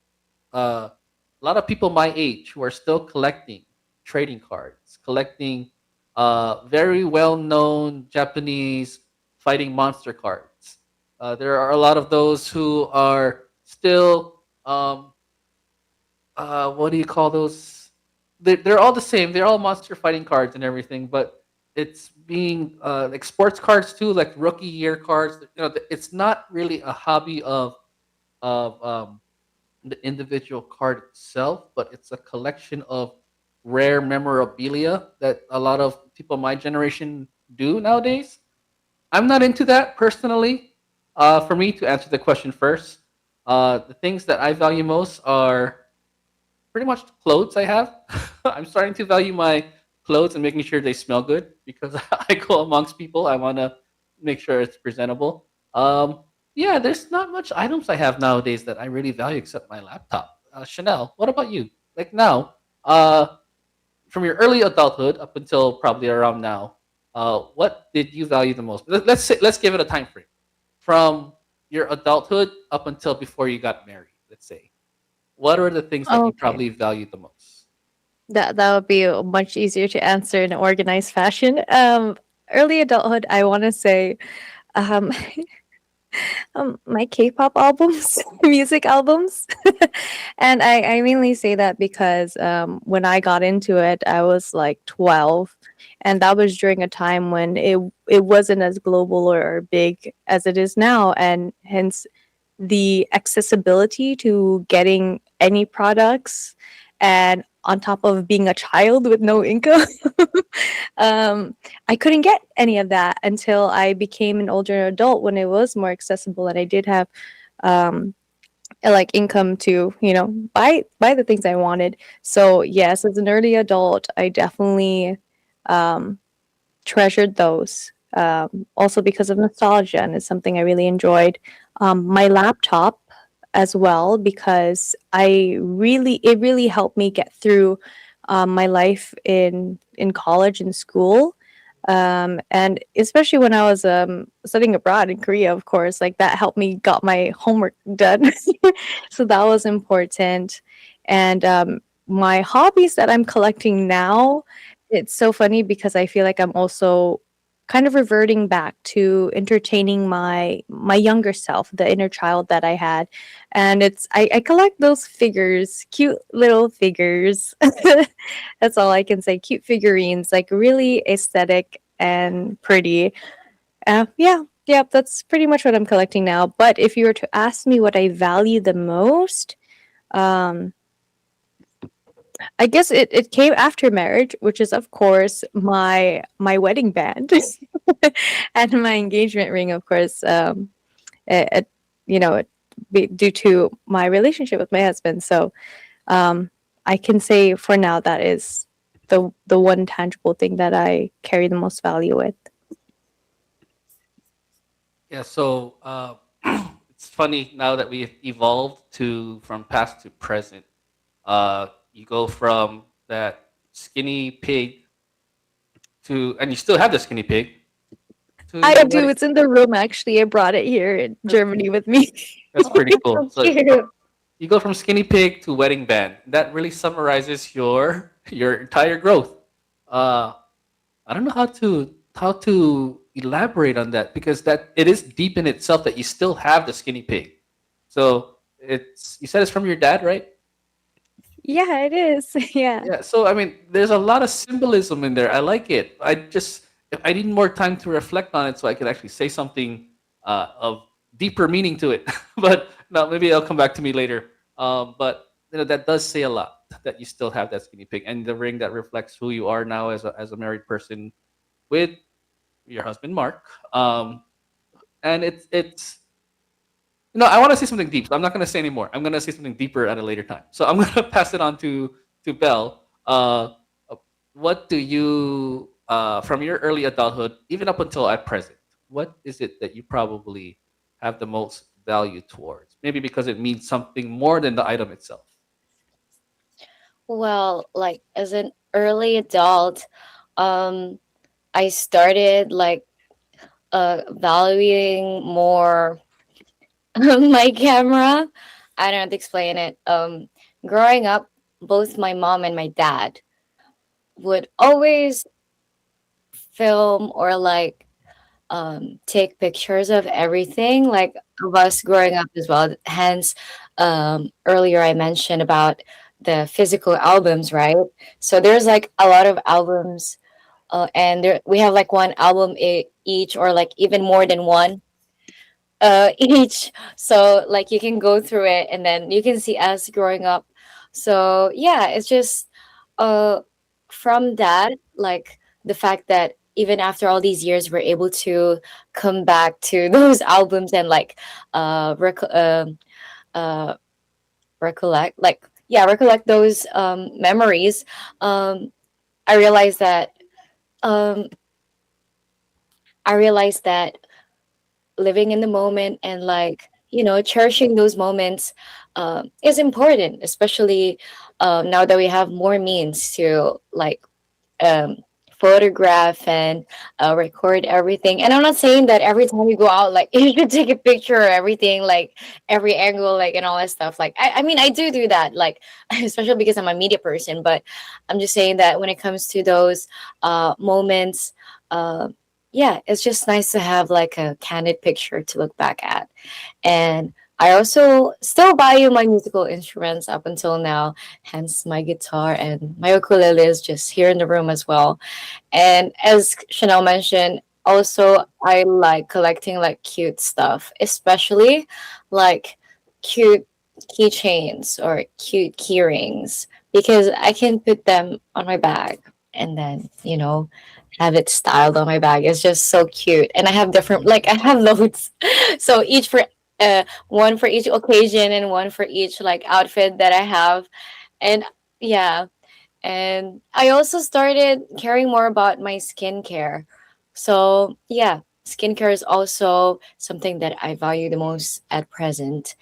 people my age who are still collecting trading cards, collecting very well known Japanese fighting monster cards. There are a lot of those who are still what do you call those? They're all the same. They're all monster fighting cards and everything, but it's being like sports cards too, like rookie year cards. It's not really a hobby of the individual card itself, but it's a collection of rare memorabilia that a lot of people my generation do nowadays. I'm not into that personally. For me to answer the question first, the things that I value most are pretty much the clothes I have. I'm starting to value my clothes and making sure they smell good because I go amongst people. I want to make sure it's presentable. Yeah, there's not much items I have nowadays that I really value except my laptop. Chanel, what about you? Like now, from your early adulthood up until probably around now, what did you value the most? Let's give it a time frame from your adulthood up until before you got married. Let's say what are the things that you Okay. probably valued the most? That would be much easier to answer in an organized fashion. Early adulthood, I want to say, um, my K-pop albums, music albums, and I mainly say that because when I got into it, I was like 12, and that was during a time when it wasn't as global or big as it is now, and hence the accessibility to getting any products, and on top of being a child with no income, um, I couldn't get any of that until I became an older adult when it was more accessible and I did have um, like income to buy the things I wanted. So yes, as an early adult, I definitely um, treasured those. Also because of nostalgia, and it's something I really enjoyed. My laptop as well, because it really helped me get through my life in college and school. And especially when I was studying abroad in Korea, of course, like that helped me got my homework done. So that was important. And my hobbies that I'm collecting now, it's so funny because I feel like I'm also kind of reverting back to entertaining my younger self, the inner child that I had. And I collect those figures, cute little figures. That's all I can say. Cute figurines, like really aesthetic and pretty. Yeah, that's pretty much what I'm collecting now. But if you were to ask me what I value the most, um, I guess it came after marriage, which is of course my wedding band and my engagement ring, of course. It, you know, it, due to my relationship with my husband. So um, I can say for now that is the one tangible thing that I carry the most value with. Yeah, so it's funny now that we've evolved to from past to present. You go from that skinny pig to, and you still have the skinny pig to I the do. wedding. It's in the room. Actually, I brought it here in That's, Germany with me. that's pretty It's cool. so So cute. you go from skinny pig to wedding band. That really summarizes your entire growth. Uh, I don't know how to elaborate on that because that it is deep in itself that you still have the skinny pig. So it's you said it's from your dad, right? Yeah, it is. Yeah. Yeah. So I mean, there's a lot of symbolism in there. I like it. I need more time to reflect on it so I could actually say something of deeper meaning to it. But no, maybe it'll come back to me later. But that does say a lot that you still have that skinny pig and the ring that reflects who you are now as a married person with your husband Mark. And it's I want to say something deep. So I'm not going to say anymore. I'm going to say something deeper at a later time. So I'm going to pass it on to Belle. Uh, what do you from your early adulthood, even up until at present, what is it that you probably have the most value towards? Maybe because it means something more than the item itself. Well, like as an early adult, um, I started like valuing more my camera. I don't know how to explain it. Growing up, both my mom and my dad would always film or like take pictures of everything, like of us growing up as well. Hence, earlier I mentioned about the physical albums, right? So there's like a lot of albums, and there we have like one album each, or like even more than one each. So like you can go through it, and then you can see us growing up. So yeah, it's just uh from that, like the fact that even after all these years we're able to come back to those albums and like uh recollect, like yeah, recollect those memories. um i realized that um I realized that living in the moment and like cherishing those moments is important, especially now that we have more means to like um, photograph and record everything. And I'm not saying that every time you go out, like you should take a picture of everything, like every angle, like and all that stuff. Like I mean, I do that, like especially because I'm a media person. But I'm just saying that when it comes to those moments, uh, yeah, it's just nice to have like a candid picture to look back at. And I also still value my musical instruments up until now, hence my guitar, and my ukulele is just here in the room as well. And as Chanel mentioned, also I like collecting like cute stuff, especially like cute keychains or cute key rings, because I can put them on my bag and then, have it styled on my bag. It's just so cute. And I have different, like I have loads. So each for one for each occasion and one for each like outfit that I have. And yeah, and I also started caring more about my skincare. So, yeah, skincare is also something that I value the most at present.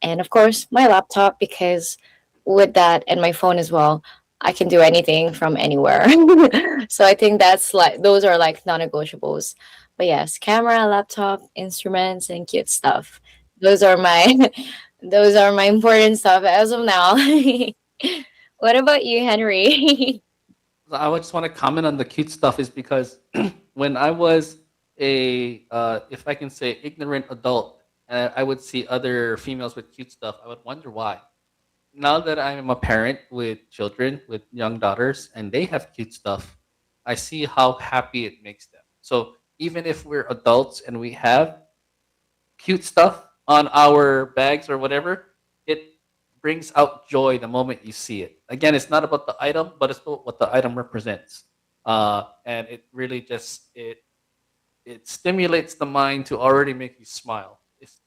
And of course, my laptop, because with that and my phone as well, I can do anything from anywhere. So I think that's like those are like non-negotiables. But yes, camera, laptop, instruments, and cute stuff. Those are my those are my important stuff as of now. What about you, Henry? I would just want to comment on the cute stuff is because when I was if I can say, ignorant adult, and I would see other females with cute stuff, I would wonder why. Now that I'm a parent with children, with young daughters, and they have cute stuff, I see how happy it makes them. So even if we're adults and we have cute stuff on our bags or whatever, it brings out joy the moment you see it. Again, it's not about the item, but it's about what the item represents. And it really just it stimulates the mind to already make you smile.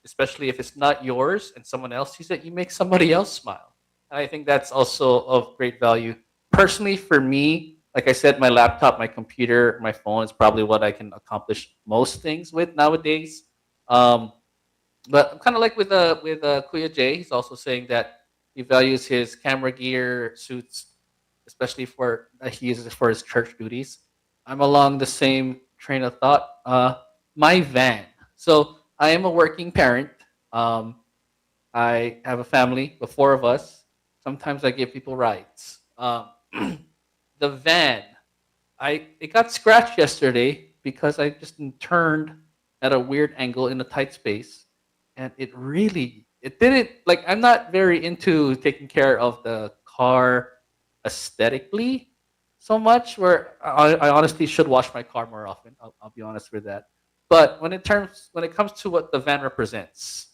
Especially if it's not yours and someone else sees it, you make somebody else smile. And I think that's also of great value. Personally, for me, like I said, my laptop, my computer, my phone is probably what I can accomplish most things with nowadays. Um, but I'm kind of like with Kuya J. He's also saying that he values his camera gear suits, especially for he uses it for his church duties. I'm along the same train of thought. My van. So I am a working parent. Um, I have a family, the four of us. Sometimes I give people rides. The van. It got scratched yesterday because I just turned at a weird angle in a tight space, and it didn't like. I'm not very into taking care of the car aesthetically so much. Where I honestly should wash my car more often. I'll be honest with that. But when it comes to what the van represents,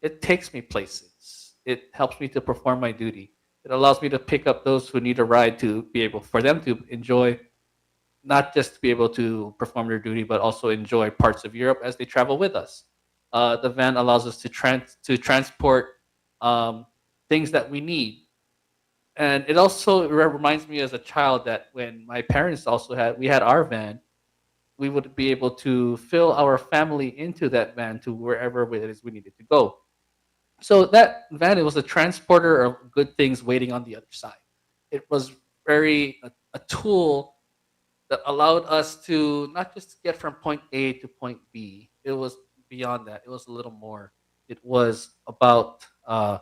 it takes me places. It helps me to perform my duty. It allows me to pick up those who need a ride to be able for them to enjoy, not just to be able to perform their duty, but also enjoy parts of Europe as they travel with us. The van allows us to transport um, things that we need, and it also reminds me as a child that when my parents also had we had our van, we would be able to fill our family into that van to wherever it is we needed to go. So that van, it was a transporter of good things waiting on the other side. It was very a tool that allowed us to not just get from point A to point B. It was beyond that. It was a little more. It was about it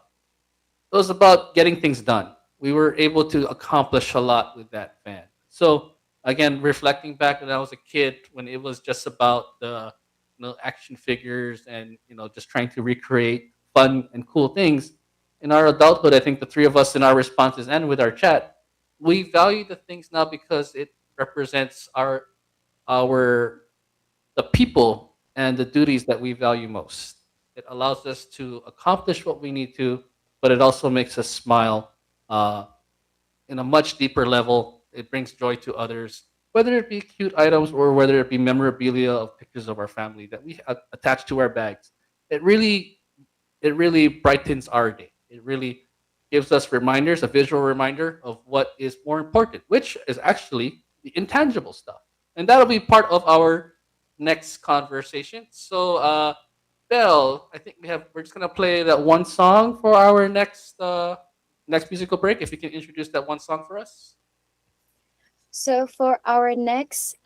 was about getting things done. We were able to accomplish a lot with that fan. So again, reflecting back when I was a kid, when it was just about the action figures and just trying to recreate fun and cool things. In our adulthood, I think the three of us in our responses and with our chat, we value the things now because it represents our the people and the duties that we value most. It allows us to accomplish what we need to, but it also makes us smile uh, in a much deeper level. It brings joy to others, whether it be cute items or whether it be memorabilia of pictures of our family that we attach to our bags. It really, it really brightens our day. It really gives us reminders, a visual reminder of what is more important, which is actually the intangible stuff. And that'll be part of our next conversation. So, Belle, I think we're just gonna play that one song for our next musical break. If you can introduce that one song for us. So for our next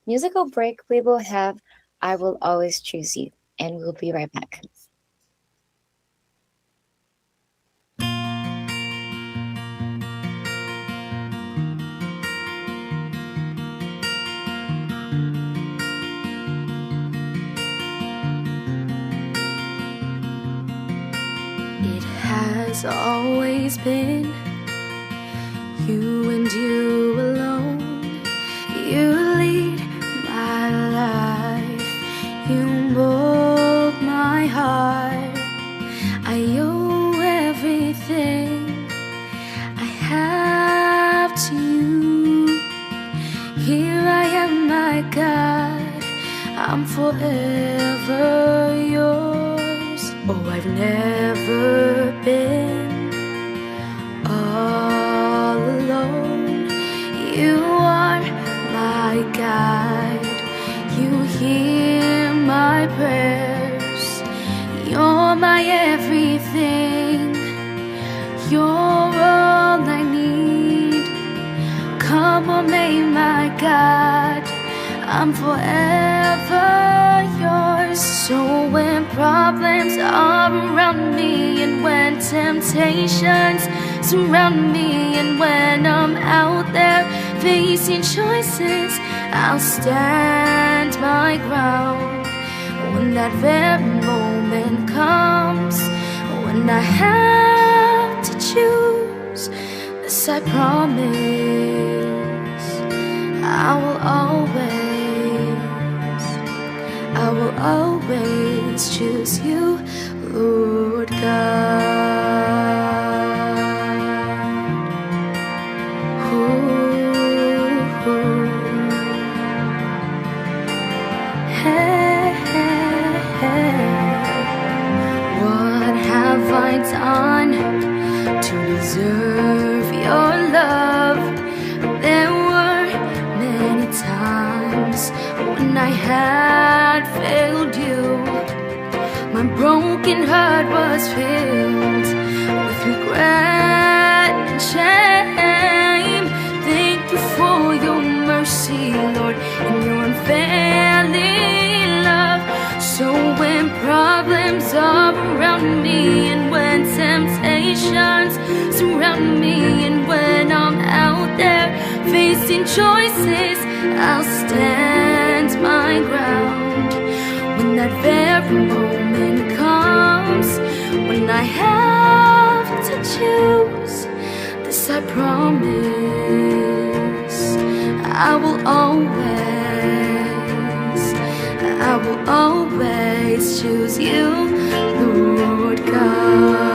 musical break, we will have I Will Always Choose You. And we'll be right back. It has always been you and you alone. You lead my life. You mold my heart. I owe everything I have to you. Here I am, my God. I'm forever yours. Oh, I've never been all alone. You are my guide. You hear my prayers. You're my everything. You're all I need. Come on, may my God. I'm forever yours. So when problems are around me, and when temptations surround me, and when I'm out there facing choices, I'll stand my ground. When that very moment comes, when I have to choose, this I promise, I will always choose you, Lord God. Ooh. Hey, hey, hey. What have I done to deserve your love? There were many times when I had failed you. My broken heart was filled with regret and shame. Thank you for your mercy, Lord, and your unfailing love. So when problems are around me, and when temptations surround me, and when I'm out there facing choices, I'll stand my ground. When that very moment comes, when I have to choose, this I promise, I will always choose you, Lord God.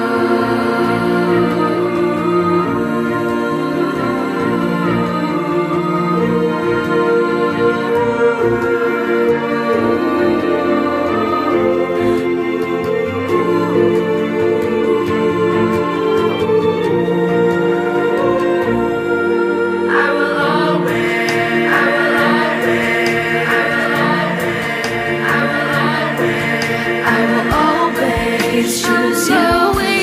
Choose you.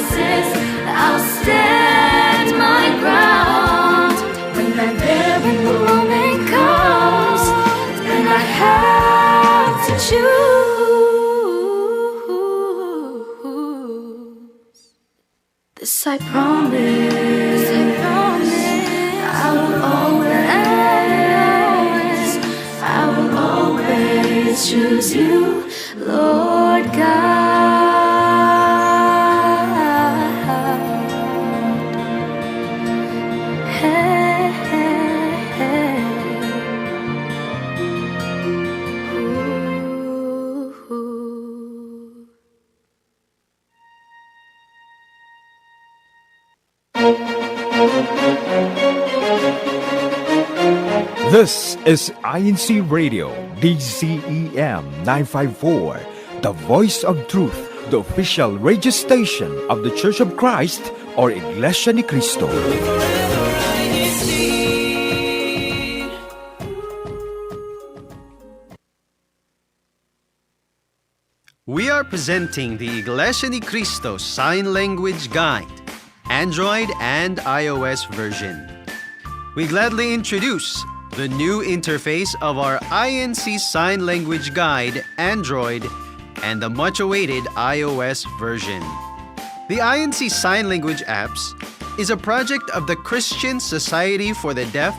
insist I'll stand my ground when that very moment comes, and I have to choose. This I promise, I will always, I will always choose you, Lord God. Hey, hey, hey. Ooh. This is INC Radio, DCEM 954, the voice of truth, the official radio station of the Church of Christ or Iglesia ni Cristo. We are presenting the Iglesia ni Cristo Sign Language Guide, Android and iOS version. We gladly introduce the new interface of our INC Sign Language Guide, Android, and the much-awaited iOS version. The INC Sign Language apps is a project of the Christian Society for the Deaf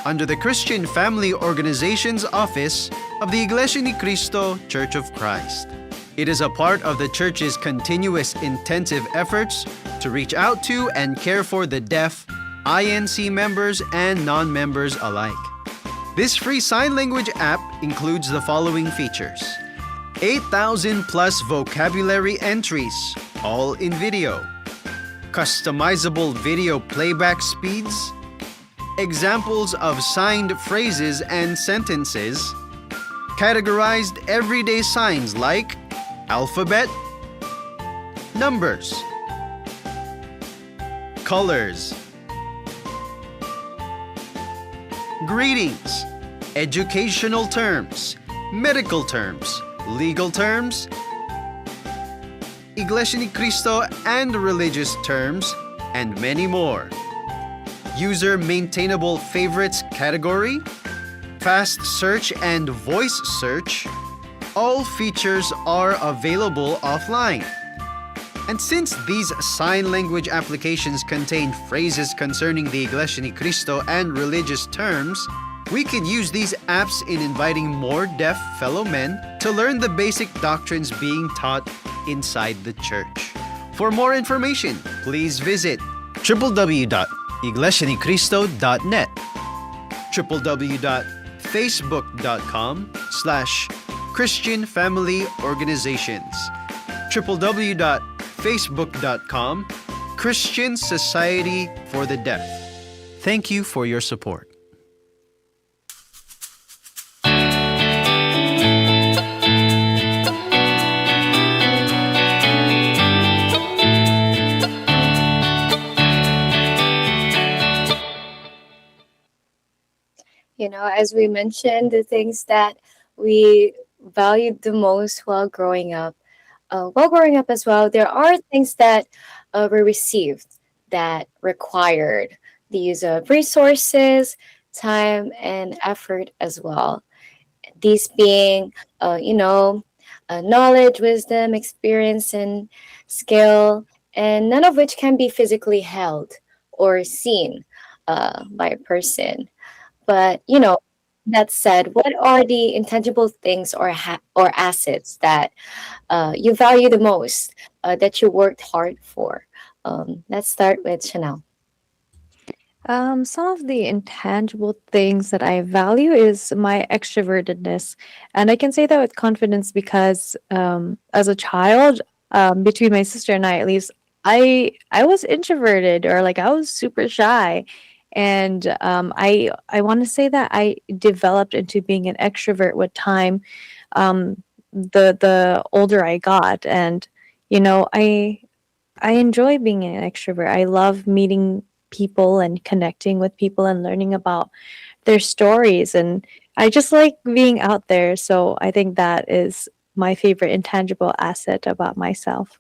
under the Christian Family Organizations Office of the Iglesia ni Cristo Church of Christ. It is a part of the Church's continuous intensive efforts to reach out to and care for the deaf, INC members and non-members alike. This free sign language app includes the following features: 8,000 plus vocabulary entries, all in video, customizable video playback speeds, examples of signed phrases and sentences, categorized everyday signs like alphabet, numbers, colors, greetings, educational terms, medical terms, legal terms, Iglesia ni Cristo and religious terms, and many more. User maintainable favorites category, fast search and voice search, all features are available offline. And since these sign language applications contain phrases concerning the Iglesia ni Cristo and religious terms, we can use these apps in inviting more deaf fellow men to learn the basic doctrines being taught inside the church. For more information, please visit www.iglesianicristo.net, www.facebook.com/Christian Family Organizations, www.facebook.com Christian Society for the Deaf. Thank you for your support. As we mentioned, the things that we valued the most while growing up as well, there are things that we received that required the use of resources, time, and effort as well. These being, knowledge, wisdom, experience, and skill, and none of which can be physically held or seen by a person. But that said, what are the intangible things or assets that you value the most, that you worked hard for? Let's start with Chanel. Some of the intangible things that I value is my extrovertedness, and I can say that with confidence because as a child, between my sister and I, at least, I was introverted, or like I was super shy, and I want to say that I developed into being an extrovert with time. The older I got, and I enjoy being an extrovert. I love meeting people and connecting with people and learning about their stories, and I just like being out there. So I think that is my favorite intangible asset about myself.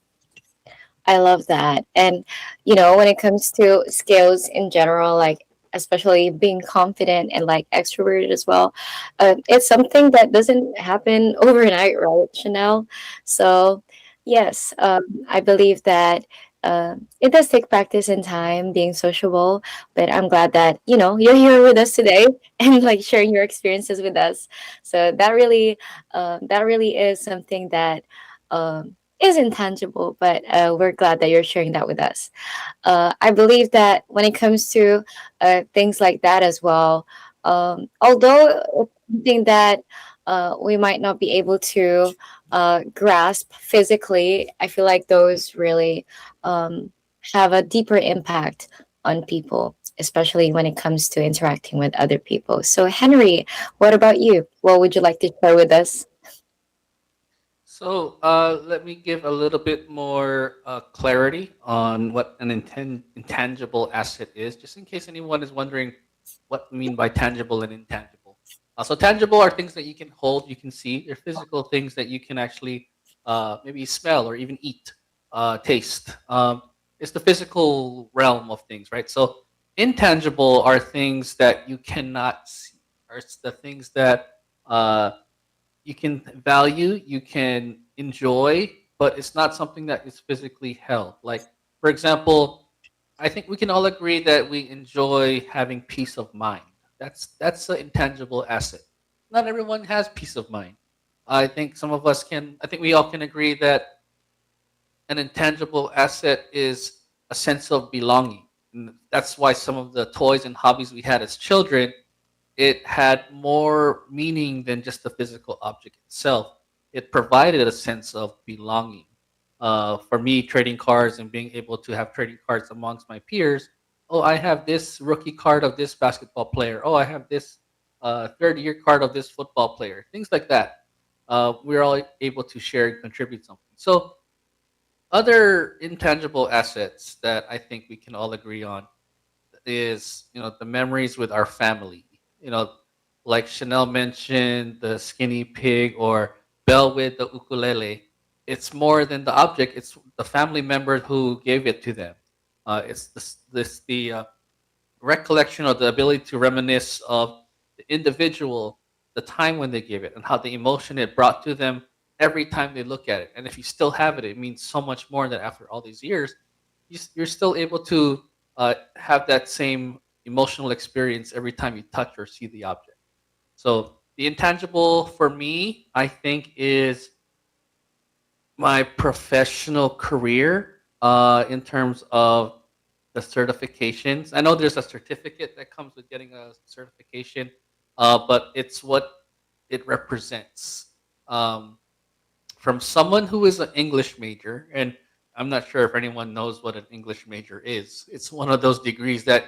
I love that. And, when it comes to skills in general, like, especially being confident and like extroverted as well, it's something that doesn't happen overnight, right, Chanel? So, yes, I believe that it does take practice and time being sociable, but I'm glad that, you're here with us today and like sharing your experiences with us. So that really is something that is intangible, but we're glad that you're sharing that with us. I believe that when it comes to things like that as well, although it's something that we might not be able to grasp physically, I feel like those really um, have a deeper impact on people, especially when it comes to interacting with other people. So, Henry, what about you? What would you like to share with us? So let me give a little bit more clarity on what an intangible asset is, just in case anyone is wondering what we mean by tangible and intangible. So tangible are things that you can hold, you can see. They're physical things that you can actually maybe smell or even eat, taste. It's the physical realm of things, right? So intangible are things that you cannot see, or it's the things that uh, you can value, you can enjoy, but it's not something that is physically held. Like, for example, I think we can all agree that we enjoy having peace of mind. That's an intangible asset. Not everyone has peace of mind. I think some of us can. I think we all can agree that an intangible asset is a sense of belonging. And that's why some of the toys and hobbies we had as children, it had more meaning than just the physical object itself. It provided a sense of belonging. For me, trading cards and being able to have trading cards amongst my peers. Oh, I have this rookie card of this basketball player. Oh, I have this third year card of this football player. Things like that. We're all able to share and contribute something. So, other intangible assets that I think we can all agree on is the memories with our family. You know, like Chanel mentioned, the skinny pig, or Belle with the ukulele. It's more than the object; it's the family member who gave it to them. It's the recollection or the ability to reminisce of the individual, the time when they gave it, and how the emotion it brought to them every time they look at it. And if you still have it, it means so much more that after all these years, you're still able to have that same emotional experience every time you touch or see the object. So the intangible for me, I think, is my professional career in terms of the certifications. I know there's a certificate that comes with getting a certification, but it's what it represents. Um, from someone who is an English major, and I'm not sure if anyone knows what an English major is. It's one of those degrees that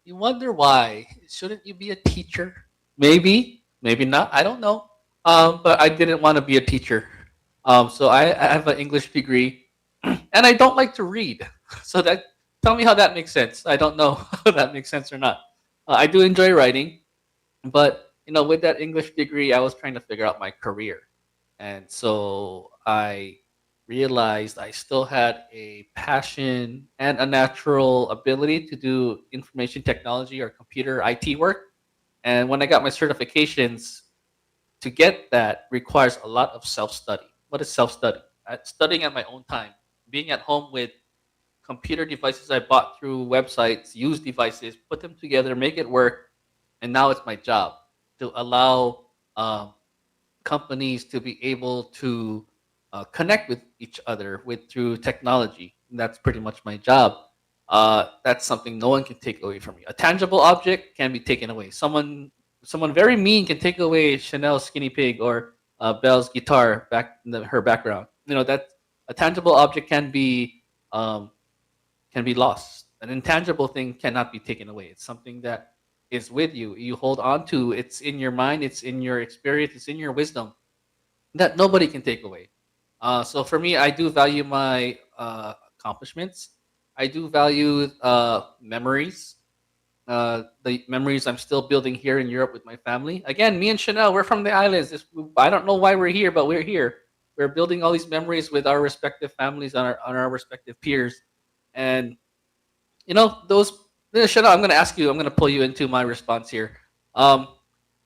you wonder why. Shouldn't you be a teacher? Maybe, maybe not. I don't know. But I didn't want to be a teacher. So I have an English degree, and I don't like to read. So that tell me how that makes sense. I don't know if that makes sense or not. I do enjoy writing, but with that English degree, I was trying to figure out my career, and so I realized I still had a passion and a natural ability to do information technology or computer IT work. And when I got my certifications, to get that requires a lot of self study. What is self study? Studying at my own time, being at home with computer devices I bought through websites, used devices, put them together, make it work, and now it's my job to allow companies to be able to connect with each other with through technology. And that's pretty much my job. That's something no one can take away from me. A tangible object can be taken away. Someone very mean can take away Chanel's skinny pig or Belle's guitar back in her background. That a tangible object um, can be lost. An intangible thing cannot be taken away. It's something that is with you. You hold on to. It's in your mind. It's in your experience. It's in your wisdom that nobody can take away. So for me, I do value my accomplishments. I do value memories. The memories I'm still building here in Europe with my family. Again, me and Chanel, we're from the islands. I don't know why we're here, but we're here. we're building all these memories with our respective families on our respective peers, and those. Shut up! I'm going to ask you. I'm going to pull you into my response here. Um,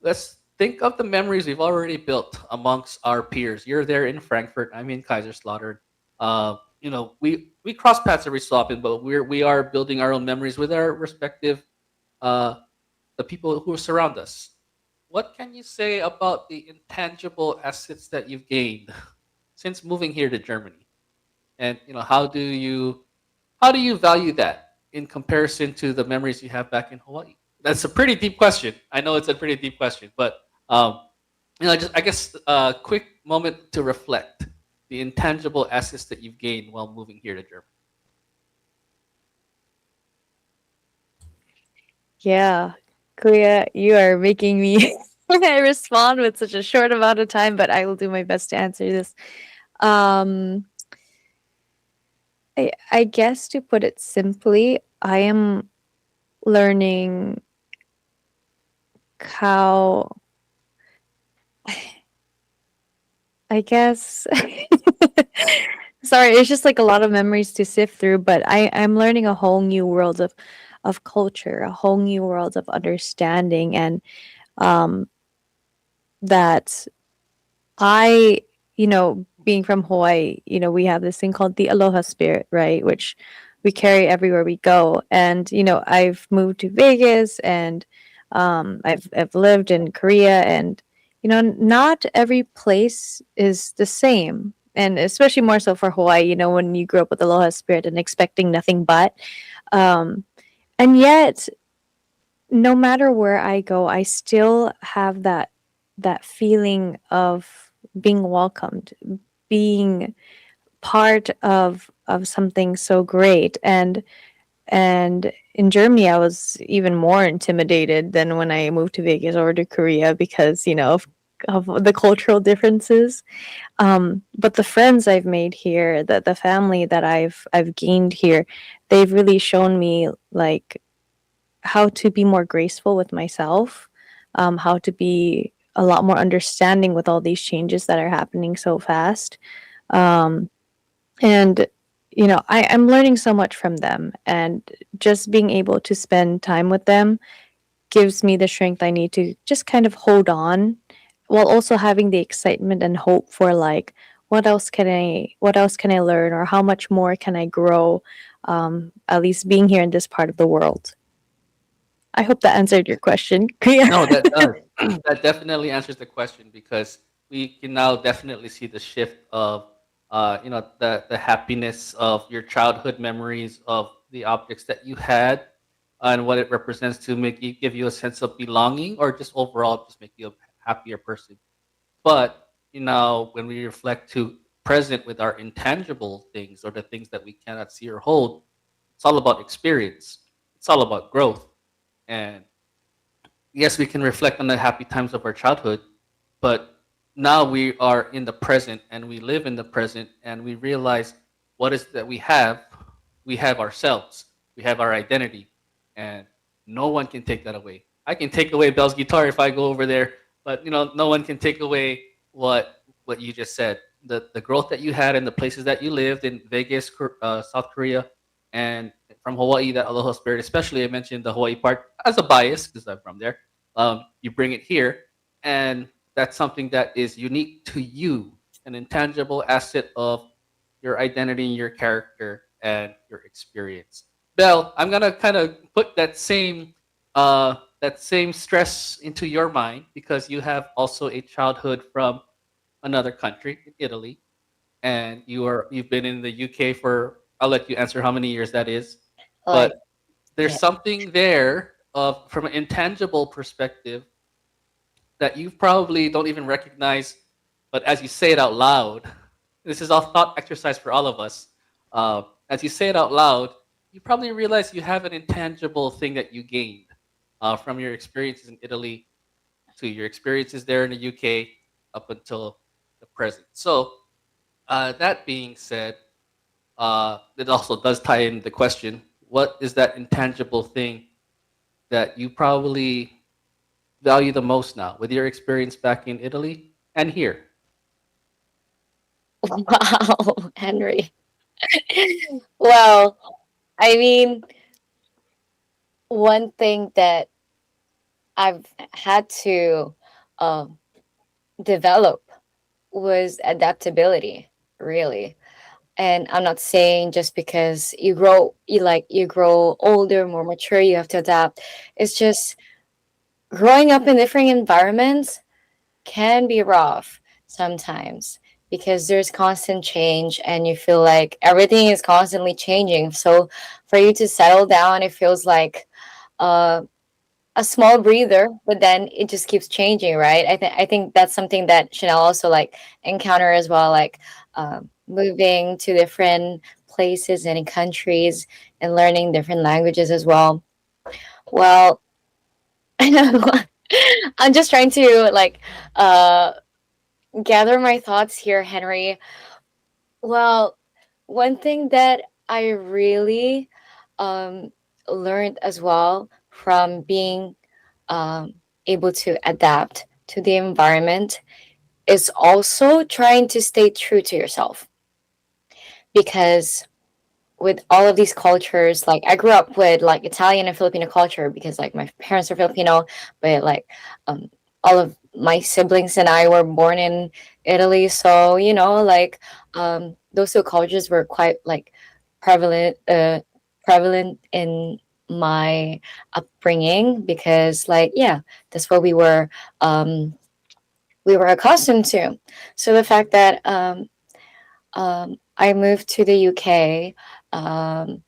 let's think of the memories we've already built amongst our peers. You're there in Frankfurt. I'm in Kaiserslautern. We cross paths every so often, but we are building our own memories with our respective uh, the people who surround us. What can you say about the intangible assets that you've gained since moving here to Germany? And how do you value that in comparison to the memories you have back in Hawaii? That's a pretty deep question. I know it's a pretty deep question, but um, just I guess a quick moment to reflect the intangible assets that you've gained while moving here to Germany. Yeah, Kuya, you are making me respond with such a short amount of time, but I will do my best to answer this. Um, I guess to put it simply, I am learning how, I guess. Sorry, it's just like a lot of memories to sift through, but I'm learning a whole new world of culture, a whole new world of understanding, and um that I, being from Hawaii, we have this thing called the aloha spirit, right? Which we carry everywhere we go. And, I've moved to Vegas, and I've lived in Korea, and, not every place is the same. And especially more so for Hawaii, when you grow up with aloha spirit and expecting nothing but. Um, and yet, no matter where I go, I still have that feeling of being welcomed, being part of something so great. And in Germany, I was even more intimidated than when I moved to Vegas or to Korea because of the cultural differences. But the friends I've made here, the family that I've gained here, they've really shown me like how to be more graceful with myself, how to be a lot more understanding with all these changes that are happening so fast. Um, and, I'm learning so much from them. And just being able to spend time with them gives me the strength I need to just kind of hold on while also having the excitement and hope for like, what else can I learn, or how much more can I grow, at least being here in this part of the world. I hope that answered your question. Yeah. No, that does. That definitely answers the question because we can now definitely see the shift of, the happiness of your childhood memories of the objects that you had and what it represents to give you a sense of belonging or just overall just make you a happier person. But when we reflect to present with our intangible things or the things that we cannot see or hold, it's all about experience. It's all about growth. And yes, we can reflect on the happy times of our childhood, but now we are in the present and we live in the present and we realize what is that we have. We have ourselves, we have our identity, and no one can take that away. I can take away Bell's guitar if I go over there, but no one can take away what you just said. The growth that you had in the places that you lived in Vegas, South Korea, and from Hawaii, that aloha spirit, especially I mentioned the Hawaii part as a bias because I'm from there. You bring it here, and that's something that is unique to you, an intangible asset of your identity, your character, and your experience. Belle, I'm gonna kind of put that same stress into your mind because you have also a childhood from another country, in Italy, and you've been in the UK for. I'll let you answer how many years that is, Like, but there's yeah, something there of from an intangible perspective that you probably don't even recognize, but as you say it out loud, this is a thought exercise for all of us. As you say it out loud, you probably realize you have an intangible thing that you gained from your experiences in Italy to your experiences there in the UK up until the present. So, that being said, it also does tie in the question: what is that intangible thing that you probably value the most now with your experience back in Italy and here? Wow, Henry. Well, I mean, one thing that I've had to um, develop was adaptability, really. And I'm not saying just because you grow older, more mature, you have to adapt. It's just growing up in different environments can be rough sometimes because there's constant change and you feel like everything is constantly changing. So for you to settle down, it feels like uh, a small breather, but then it just keeps changing, right? I think that's something that Chanel also like encounter as well, like moving to different places and countries and learning different languages as well. Well, I know I'm just trying to like uh gather my thoughts here, Henry. Well, one thing that I really um, learned as well from being um, able to adapt to the environment is also trying to stay true to yourself. Because with all of these cultures, like I grew up with like Italian and Filipino culture because like my parents are Filipino, but like um, all of my siblings and I were born in Italy, so like those two cultures were quite like prevalent, prevalent in my upbringing because like yeah, that's what we were accustomed to. So the fact that I moved to the UK um,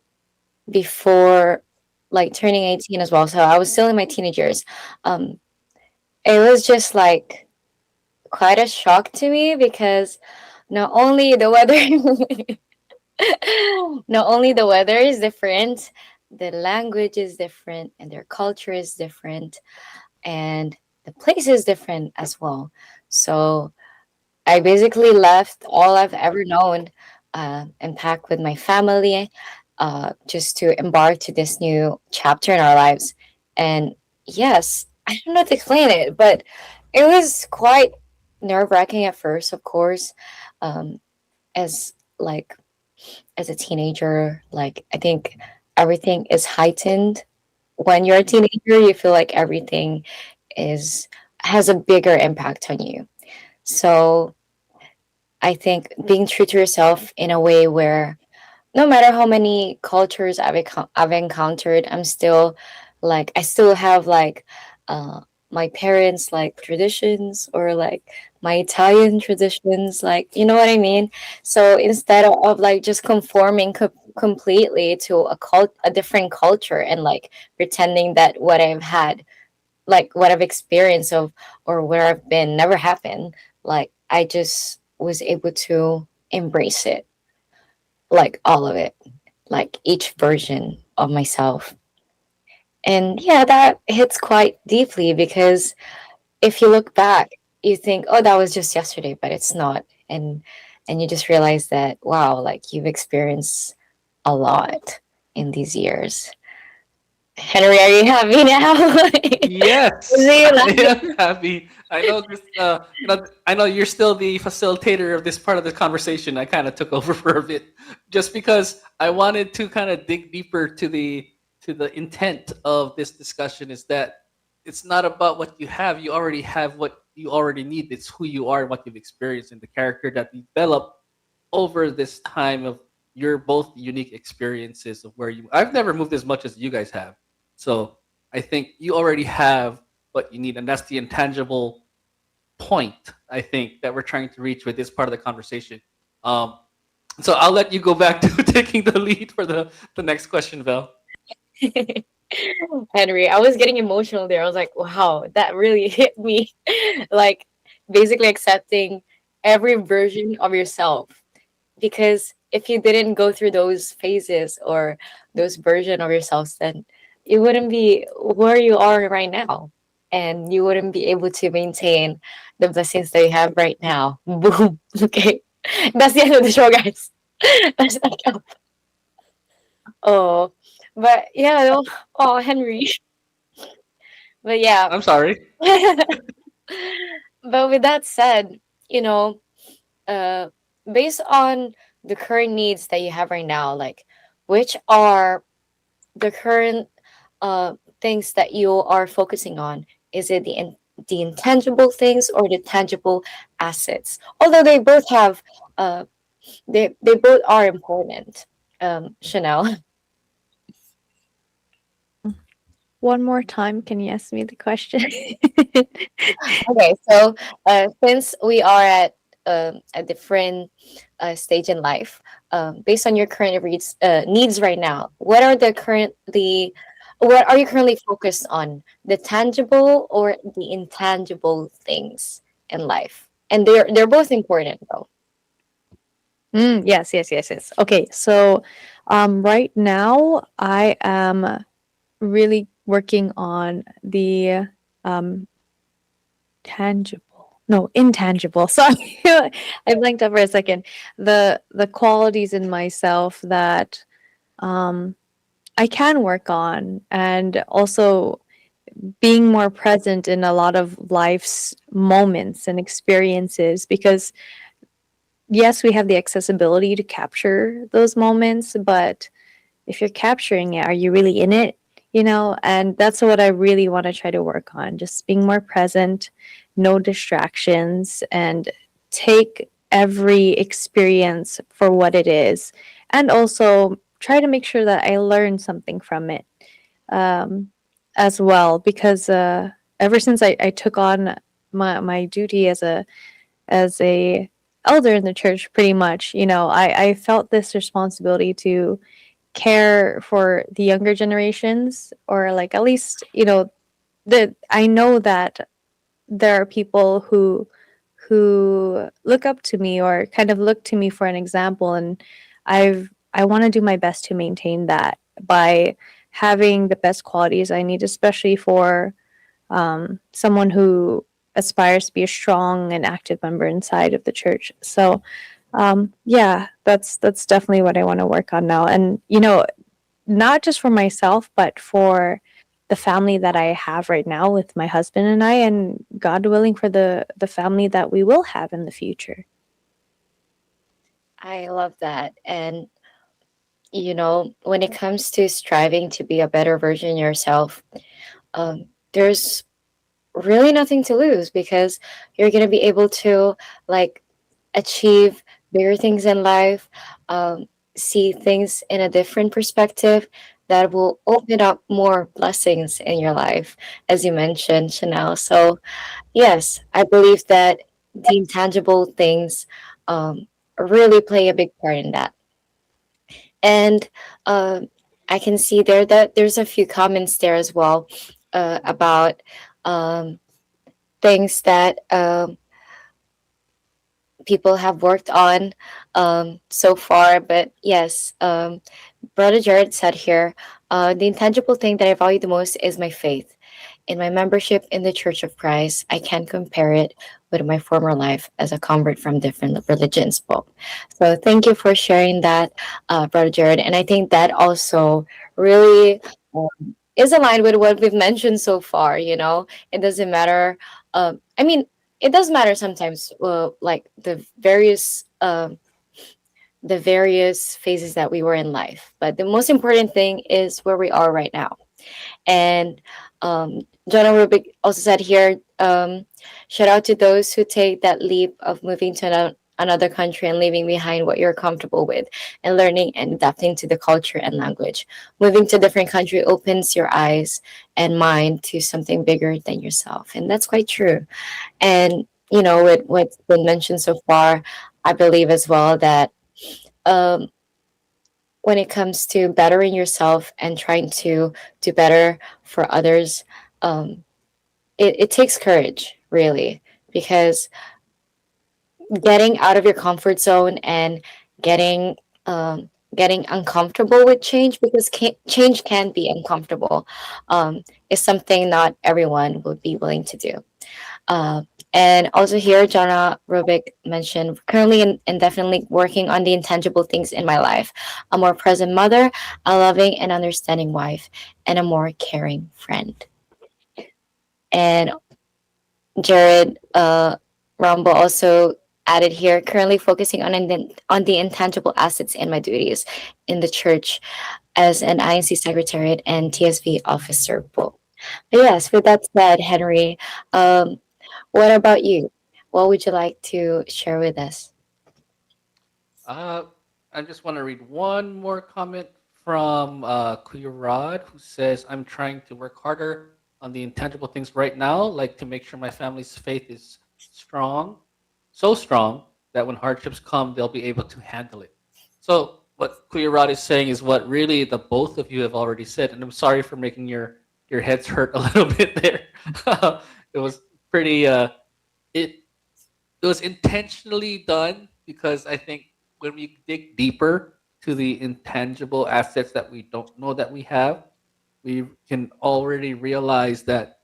before like turning 18 as well. So I was still in my teenage years. Um, it was just like quite a shock to me because not only the weather not only the weather is different, the language is different and their culture is different and the place is different as well. So I basically left all I've ever known and packed with my family just to embark to this new chapter in our lives. And yes, I don't know how to explain it, but it was quite nerve wracking at first, of course. Um, as like as a teenager, like I think everything is heightened when you're a teenager. You feel like everything is has a bigger impact on you. So I think being true to yourself in a way where no matter how many cultures I've encountered, I'm still like I still have like uh my parents like traditions or like my Italian traditions, like you know what I mean. So instead of like just conforming completely to a different culture and like pretending that what I've had, like what I've experienced of or where I've been never happened, like I just was able to embrace it, like all of it, like each version of myself. And yeah, that hits quite deeply because if you look back, you think, oh, that was just yesterday, but it's not. And you just realize that wow, like you've experienced a lot in these years. Henry, are you happy now? Yes, See you I laughing. am happy. I know this. I know you're still the facilitator of this part of the conversation. I kind of took over for a bit, just because I wanted to kind of dig deeper to the intent of this discussion. Is that it's not about what you have. You already have what you already need. It's who you are, what you've experienced, and the character that you develop over this time of your both unique experiences of where you. I've never moved as much as you guys have, so I think you already have what you need, and that's the intangible point I think that we're trying to reach with this part of the conversation. Um, so I'll let you go back to taking the lead for the next question, Val. Henry, I was getting emotional there. I was like, wow, that really hit me. Like, basically accepting every version of yourself. Because if you didn't go through those phases or those version of yourselves, then you wouldn't be where you are right now. And you wouldn't be able to maintain the blessings that you have right now. Boom. Okay. That's the end of the show, guys. That's the Oh, but yeah, oh, Henry. But yeah, I'm sorry. but with that said, you know, uh, based on the current needs that you have right now, like which are the current things that you are focusing on? Is it the intangible things or the tangible assets? Although they both have, uh, they both are important. Chanel. One more time, can you ask me the question? Okay, so since we are at a different stage in life, based on your current needs right now, what are you currently focused on? The tangible or the intangible things in life? And they're both important though. Yes, yes, yes, yes. Okay, so right now I am really working on the um, tangible, no, intangible. Sorry, I blanked out for a second. The qualities in myself that um, I can work on, and also being more present in a lot of life's moments and experiences, because yes, we have the accessibility to capture those moments, but if you're capturing it, are you really in it? You know, and that's what I really want to try to work on, just being more present, no distractions, and take every experience for what it is. And also try to make sure that I learn something from it um, as well, because ever since I took on my duty as a elder in the church, pretty much, you know, I felt this responsibility to care for the younger generations, or like at least, you know, that I know that there are people who look up to me or kind of look to me for an example, and I want to do my best to maintain that by having the best qualities I need, especially for someone who aspires to be a strong and active member inside of the church. So yeah, that's definitely what I want to work on now. And you know, not just for myself, but for the family that I have right now with my husband and I, and God willing, for the family that we will have in the future. I love that. And when it comes to striving to be a better version of yourself, there's really nothing to lose because you're going to be able to like achieve bigger things in life, see things in a different perspective that will open up more blessings in your life, as you mentioned, Chanel. So, yes, I believe that the intangible things really play a big part in that. And I can see there that there's a few comments there as well about um, things that people have worked on so far. But yes, Brother Jared said here, the intangible thing that I value the most is my faith. In my membership in the Church of Christ, I can compare it with my former life as a convert from different religions. Both. So thank you for sharing that, Brother Jared. And I think that also really is aligned with what we've mentioned so far. It doesn't matter. I mean, it does matter sometimes, like the various phases that we were in life. But the most important thing is where we are right now. And John Rubik also said here, shout out to those who take that leap of moving to another country and leaving behind what you're comfortable with and learning and adapting to the culture and language. Moving to a different country opens your eyes and mind to something bigger than yourself. And that's quite true. And, with what's been mentioned so far, I believe as well that um, when it comes to bettering yourself and trying to do better for others, um, it takes courage, really, because getting out of your comfort zone and getting getting uncomfortable with change, because change can be uncomfortable, is something not everyone would be willing to do. Uh, and also here, Jana Rubik mentioned currently and definitely working on the intangible things in my life. A more present mother, a loving and understanding wife, and a more caring friend. And Jared Rumble also added here. Currently focusing on the intangible assets in my duties in the church as an INC secretariat and TSV officer both. But yes, with that said, Henry, um, what about you? What would you like to share with us? Uh, I just want to read one more comment from Kuya who says, I'm trying to work harder on the intangible things right now, like to make sure my family's faith is strong, so strong that when hardships come, they'll be able to handle it. So, what Kuya is saying is what really the both of you have already said. And I'm sorry for making your heads hurt a little bit there. It was pretty, it it was intentionally done because I think when we dig deeper to the intangible assets that we don't know that we have, we can already realize that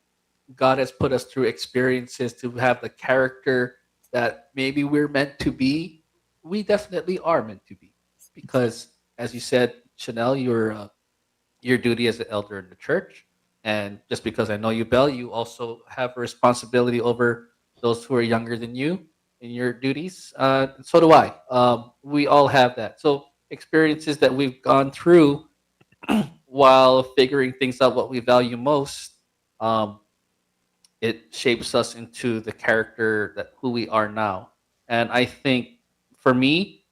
God has put us through experiences to have the character that maybe we're meant to be. We definitely are meant to be because, as you said, Chanel, your duty as an elder in the church. And just because I know you, Bell, you also have a responsibility over those who are younger than you in your duties. So do I. We all have that. So experiences that we've gone through while figuring things out what we value most, um, it shapes us into the character that who we are now. And I think for me,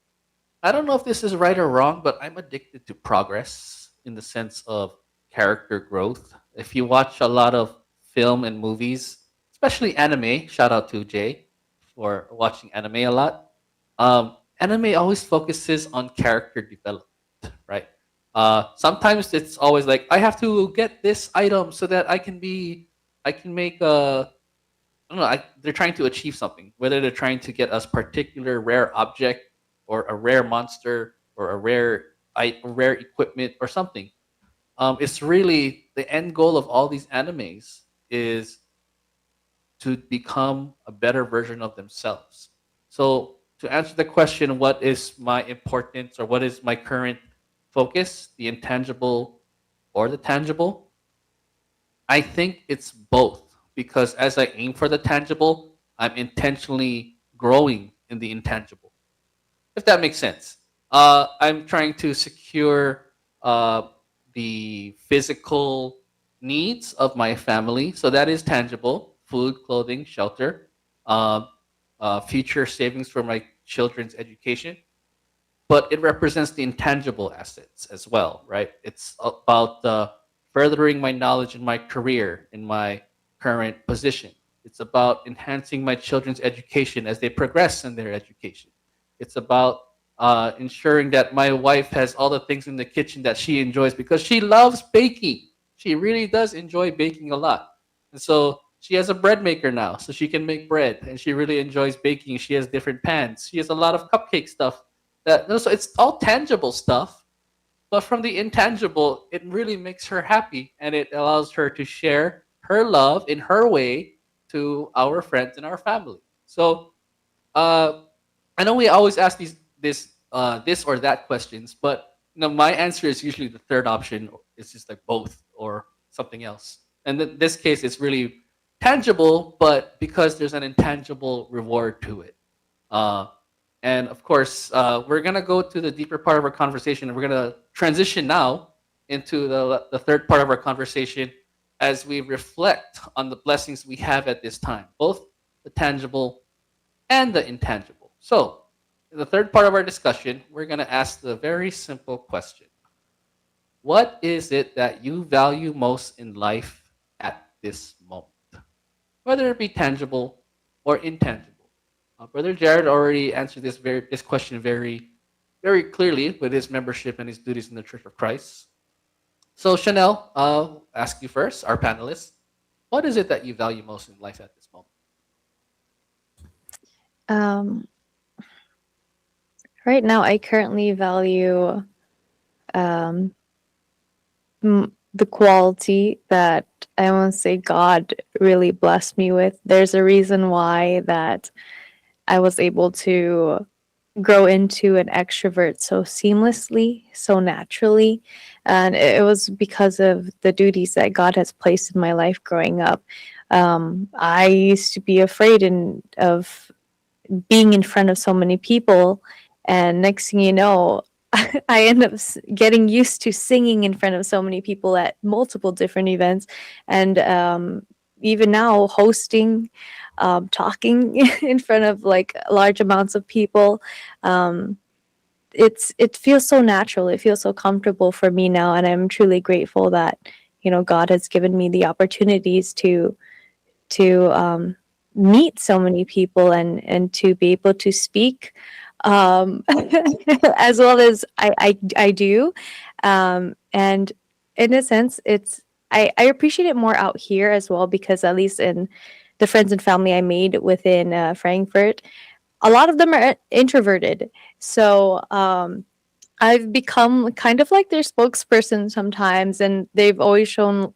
I don't know if this is right or wrong, but I'm addicted to progress in the sense of character growth. If you watch a lot of film and movies, especially anime, shout out to Jay for watching anime a lot. Anime always focuses on character development, right? Sometimes it's always like I have to get this item so that I can make a I don't know. They're trying to achieve something. Whether they're trying to get us particular rare object or a rare monster or a rare equipment or something. It's really the end goal of all these animes is to become a better version of themselves. So to answer the question, what is my importance or what is my current focus, the intangible or the tangible? I think it's both because as I aim for the tangible, I'm intentionally growing in the intangible. If that makes sense. I'm trying to secure uh, the physical needs of my family. So that is tangible food, clothing, shelter, um, future savings for my children's education, but it represents the intangible assets as well, right? It's about furthering my knowledge in my career, in my current position. It's about enhancing my children's education as they progress in their education. It's about ensuring that my wife has all the things in the kitchen that she enjoys because she loves baking. She really does enjoy baking a lot. And so she has a bread maker now, so she can make bread and she really enjoys baking. She has different pans. She has a lot of cupcake stuff that no, so it's all tangible stuff, but from the intangible, it really makes her happy and it allows her to share her love in her way to our friends and our family. So uh, I know we always ask this or that questions, but my answer is usually the third option. It's just like both or something else. And in this case, it's really tangible, but because there's an intangible reward to it. Uh, and of course, we're gonna go to the deeper part of our conversation, and we're gonna transition now into the third part of our conversation as we reflect on the blessings we have at this time, both the tangible and the intangible. So, in the third part of our discussion, we're gonna ask the very simple question: what is it that you value most in life at this moment? Whether it be tangible or intangible. Brother Jared already answered this question very clearly with his membership and his duties in the Church of Christ. So Chanel, I'll ask you first, our panelists. What is it that you value most in life at this moment? Um, right now, I currently value um, the quality that I want to say God really blessed me with. There's a reason why that I was able to grow into an extrovert so seamlessly, so naturally. And it was because of the duties that God has placed in my life growing up. I used to be afraid of being in front of so many people. And next thing you know, I end up getting used to singing in front of so many people at multiple different events. And even now, hosting, talking in front of like large amounts of people. Um, it feels so natural. It feels so comfortable for me now. And I'm truly grateful that, God has given me the opportunities to meet so many people and to be able to speak um, as well as I do. And in a sense, I appreciate it more out here as well because at least in the friends and family I made within Frankfurt, a lot of them are introverted. So I've become kind of like their spokesperson sometimes, and they've always shown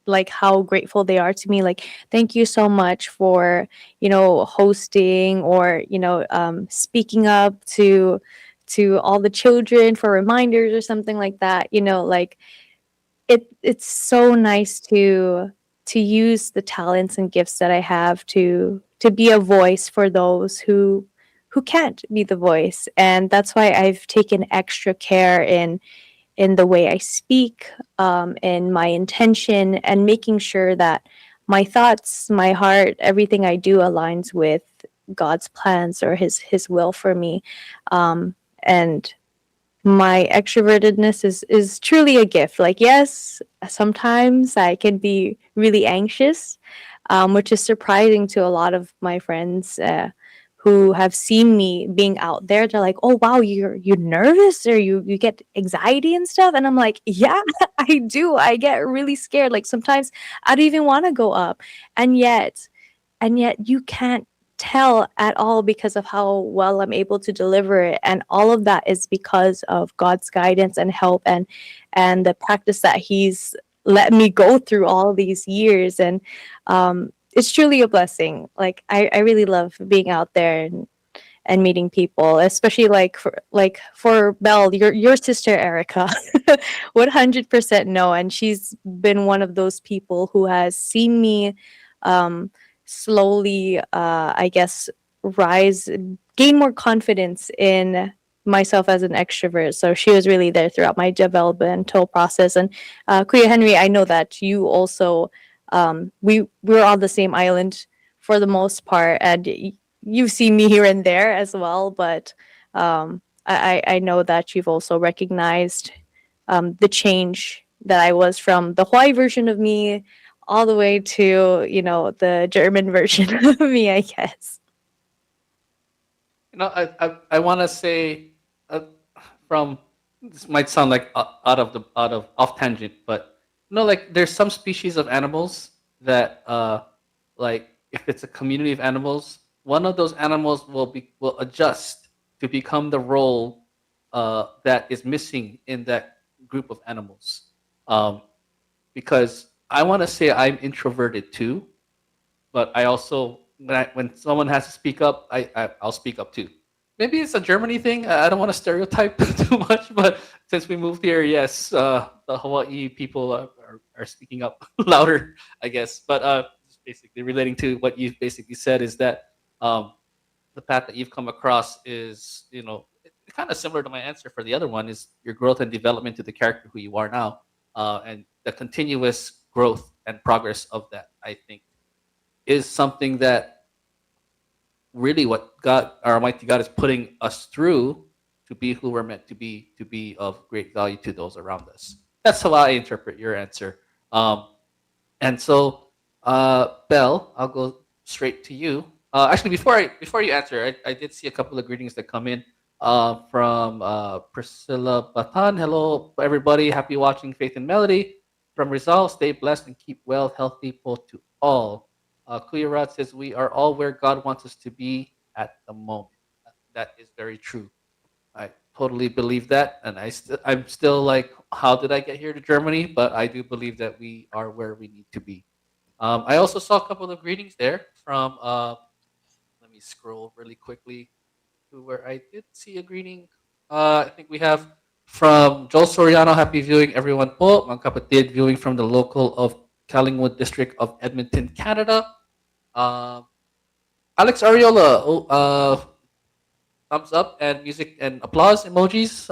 like how grateful they are to me. Like, thank you so much for hosting or speaking up to all the children for reminders or something like that. Like it's so nice to use the talents and gifts that I have to be a voice for those who can't be the voice. And that's why I've taken extra care in the way I speak, in my intention, and making sure that my thoughts, my heart, everything I do aligns with God's plans or His will for me. And my extrovertedness is truly a gift. Like, yes, sometimes I can be really anxious, which is surprising to a lot of my friends who have seen me being out there. They're like, "Oh wow, you're nervous or you get anxiety and stuff," and I'm like, "Yeah, I do. I get really scared. Like sometimes I don't even want to go up, and yet you can't tell at all because of how well I'm able to deliver it. And all of that is because of God's guidance and help and the practice that He's let me go through all these years. And it's truly a blessing. Like I really love being out there and meeting people, especially like for Belle, your sister Erica would 100% know, and she's been one of those people who has seen me um, slowly, I guess, rise, gain more confidence in myself as an extrovert. So she was really there throughout my developmental process. And Kuya Henry, I know that you also, we're on the same island for the most part, and you've seen me here and there as well. But I know that you've also recognized the change that I was from the Hawaii version of me all the way to the German version of me, I guess. I want to say, uh, from this might sound like out of off tangent, but like there's some species of animals that like if it's a community of animals, one of those animals will adjust to become the role that is missing in that group of animals. Um, because I want to say I'm introverted too, but I also when someone has to speak up, I'll speak up too. Maybe it's a Germany thing. I don't want to stereotype too much, but since we moved here, yes, the Hawaii people are speaking up louder, I guess. But just basically relating to what you basically said is that um, the path that you've come across is, kind of similar to my answer for the other one is your growth and development to the character who you are now, and the continuous growth and progress of that. I think is something that really what God, our Almighty God, is putting us through to be who we're meant to be of great value to those around us. That's how I interpret your answer. And so, Belle, I'll go straight to you. Actually, before you answer, I did see a couple of greetings that come in from Priscilla Batan. Hello, everybody. Happy watching Faith and Melody. From Rizal, stay blessed and keep well, healthy, both to all. Kuya Rod says, we are all where God wants us to be at the moment. That is very true. I totally believe that. And I'm still like, how did I get here to Germany? But I do believe that we are where we need to be. I also saw a couple of greetings there from, let me scroll really quickly to where I did see a greeting. I think we have from Joel Soriano, happy viewing everyone po. Mga kapatid viewing from the local of Collingwood district of Edmonton, Canada. Um, Alex Ariola, thumbs up and music and applause emojis.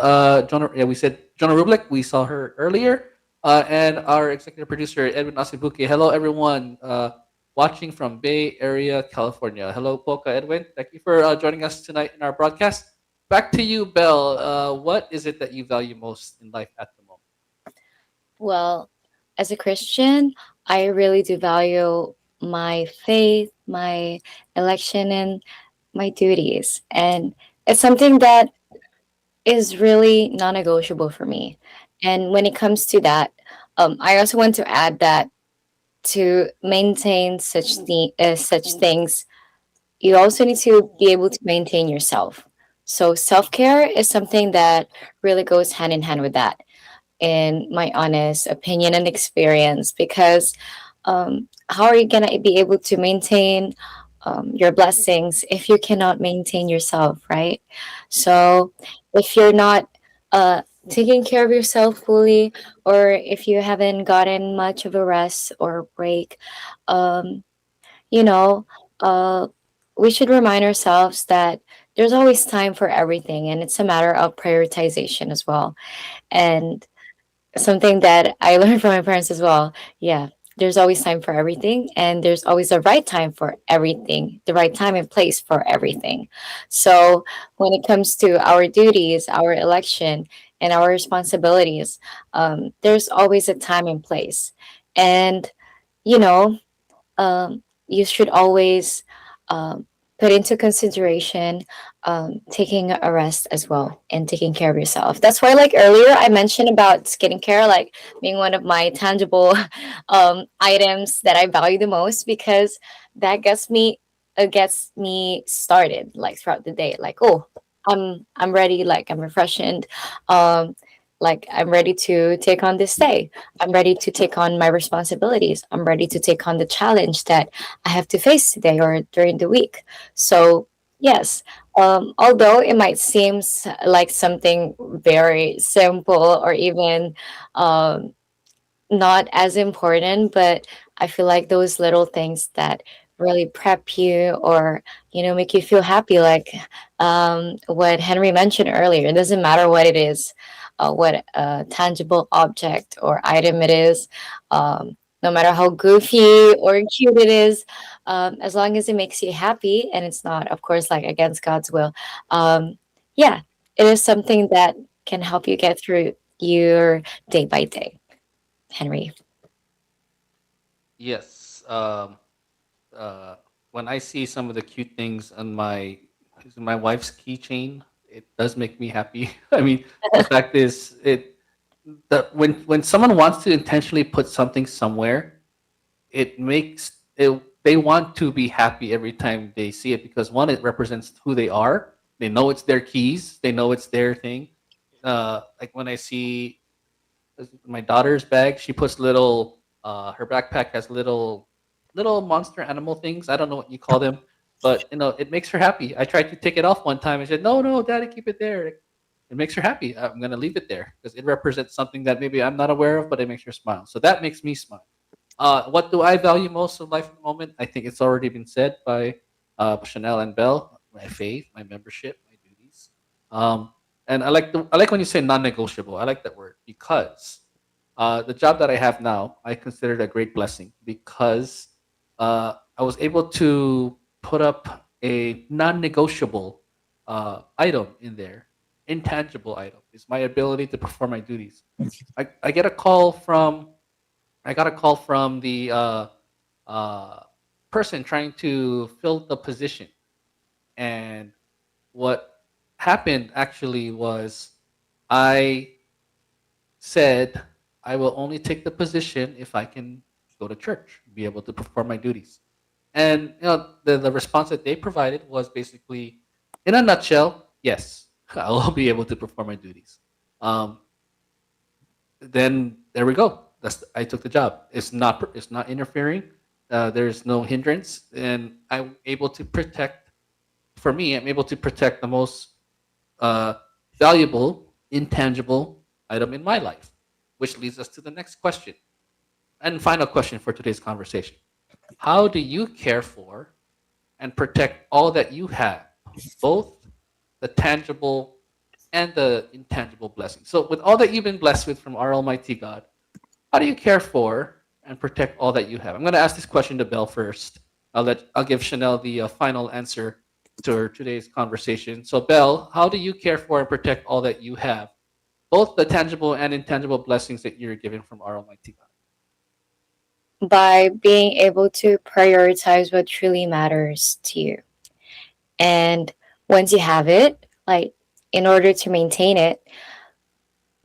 Jonah, yeah, we said Jonah Rublik. We saw her earlier. And our executive producer Edwin Asibuke. Hello, everyone. Watching from Bay Area, California. Hello, Poca Edwin. Thank you for joining us tonight in our broadcast. Back to you, Belle. What is it that you value most in life at the moment? Well, as a Christian, I really do value my faith, my election, and my duties. And it's something that is really non negotiable for me. And when it comes to that, I also want to add that to maintain such things, you also need to be able to maintain yourself. So self care is something that really goes hand in hand with that, in my honest opinion and experience. Because how are you gonna be able to maintain your blessings if you cannot maintain yourself, right? So if you're not uh, taking care of yourself fully, or if you haven't gotten much of a rest or break, um, you know, uh, we should remind ourselves that there's always time for everything, and it's a matter of prioritization as well. And something that I learned from my parents as well. Yeah, there's always time for everything, and there's always a right time for everything, the right time and place for everything. So when it comes to our duties, our election, and our responsibilities, there's always a time and place. And, you know, you should always um, put into consideration taking a rest as well and taking care of yourself. That's why, like earlier, I mentioned about skincare, like being one of my tangible items that I value the most, because that gets me started like throughout the day. Like, oh, I'm ready. Like I'm refreshed. Um, like I'm ready to take on this day. I'm ready to take on my responsibilities. I'm ready to take on the challenge that I have to face today or during the week. So, yes, although it might seem like something very simple or even um, not as important, but I feel like those little things that really prep you or, make you feel happy, like what Henry mentioned earlier. It doesn't matter what it is, what tangible object or item it is, no matter how goofy or cute it is, as long as it makes you happy and it's not, of course, like against God's will. Yeah, it is something that can help you get through your day by day. Henry. Yes. Uh, when I see some of the cute things on my wife's keychain, it does make me happy. I mean, the fact is, that when someone wants to intentionally put something somewhere, it makes it they want to be happy every time they see it, because one, it represents who they are. They know it's their keys. They know it's their thing. Like when I see my daughter's bag, she puts little. Her backpack has little monster animal things. I don't know what you call them, but it makes her happy. I tried to take it off one time. I said, "No, no, Daddy, keep it there." It makes her happy. I'm gonna leave it there because it represents something that maybe I'm not aware of, but it makes her smile. So that makes me smile. What do I value most in life at the moment? I think it's already been said by Chanel and Belle. My faith, my membership, my duties. Um, and I like when you say non-negotiable. I like that word because the job that I have now, I consider it a great blessing because I was able to put up a non-negotiable item in there. Intangible item is my ability to perform my duties. I get a call from I got a call from the uh, person trying to fill the position, and what happened actually was I said I will only take the position if I can go to church, be able to perform my duties. And the response that they provided was basically, in a nutshell, yes, I will be able to perform my duties. Um, then there we go. I took the job. It's not interfering. There's no hindrance, and I'm able to protect. For me, I'm able to protect the most uh, valuable, intangible item in my life, which leads us to the next question and final question for today's conversation. How do you care for and protect all that you have, both the tangible and the intangible blessings. So, with all that you've been blessed with from our Almighty God, how do you care for and protect all that you have? I'm going to ask this question to Belle first. I'll give Chanel the final answer to today's conversation. So, Belle, how do you care for and protect all that you have, both the tangible and intangible blessings that you're given from our Almighty God? By being able to prioritize what truly matters to you. And once you have it, like in order to maintain it,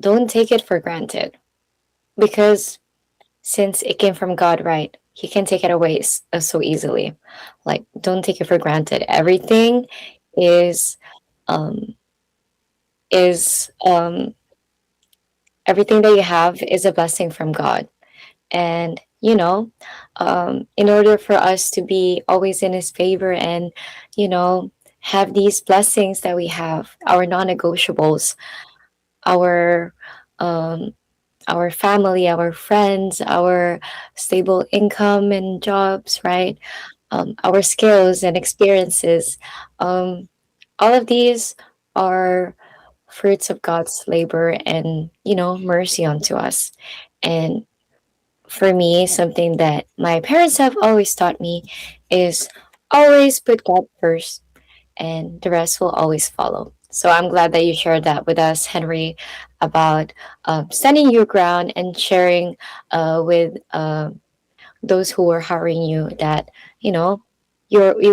don't take it for granted. Because since it came from God, right? He can take it away so easily. Like, don't take it for granted. Everything is um is everything that you have is a blessing from God. And in order for us to be always in His favor and you know have these blessings that we have, our non-negotiables, our um, our family, our friends, our stable income and jobs, right? Our skills and experiences. Um, all of these are fruits of God's labor and, mercy unto us. And for me, something that my parents have always taught me is always put God first and the rest will always follow. So I'm glad that you shared that with us, Henry, about standing your ground and sharing with those who are hiring you that you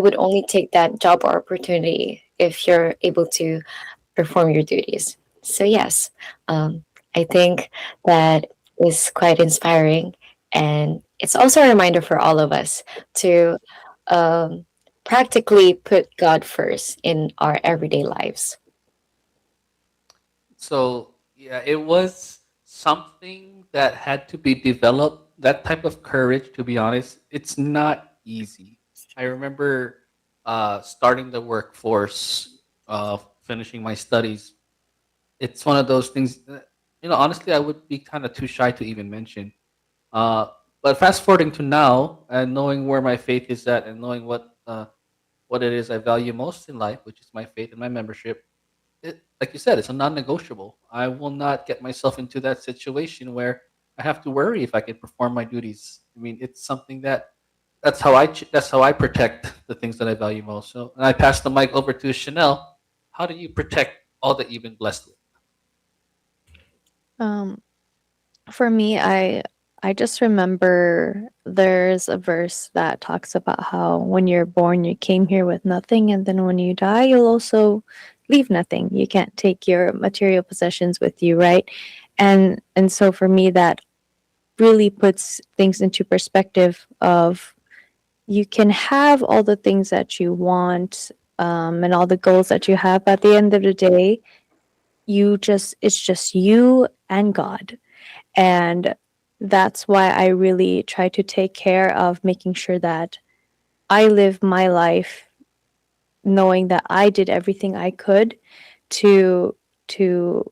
would only take that job or opportunity if you're able to perform your duties. So yes, I think that is quite inspiring, and it's also a reminder for all of us to um, practically put God first in our everyday lives. So yeah, it was something that had to be developed. That type of courage, to be honest, it's not easy. I remember starting the workforce, finishing my studies. It's one of those things that, honestly, I would be kind of too shy to even mention. Uh, but fast forwarding to now and knowing where my faith is at and knowing what it is I value most in life, which is my faith and my membership, like you said, it's a non-negotiable. I will not get myself into that situation where I have to worry if I can perform my duties. I mean, it's something that's how I protect the things that I value most. So, and I pass the mic over to Chanel. How do you protect all that you've been blessed with? Um, for me, I just remember there's a verse that talks about how when you're born, you came here with nothing, and then when you die, you'll also leave nothing. You can't take your material possessions with you, right? And so for me, that really puts things into perspective of you can have all the things that you want, and all the goals that you have. But at the end of the day, it's just you and God. And that's why I really try to take care of making sure that I live my life knowing that I did everything I could to to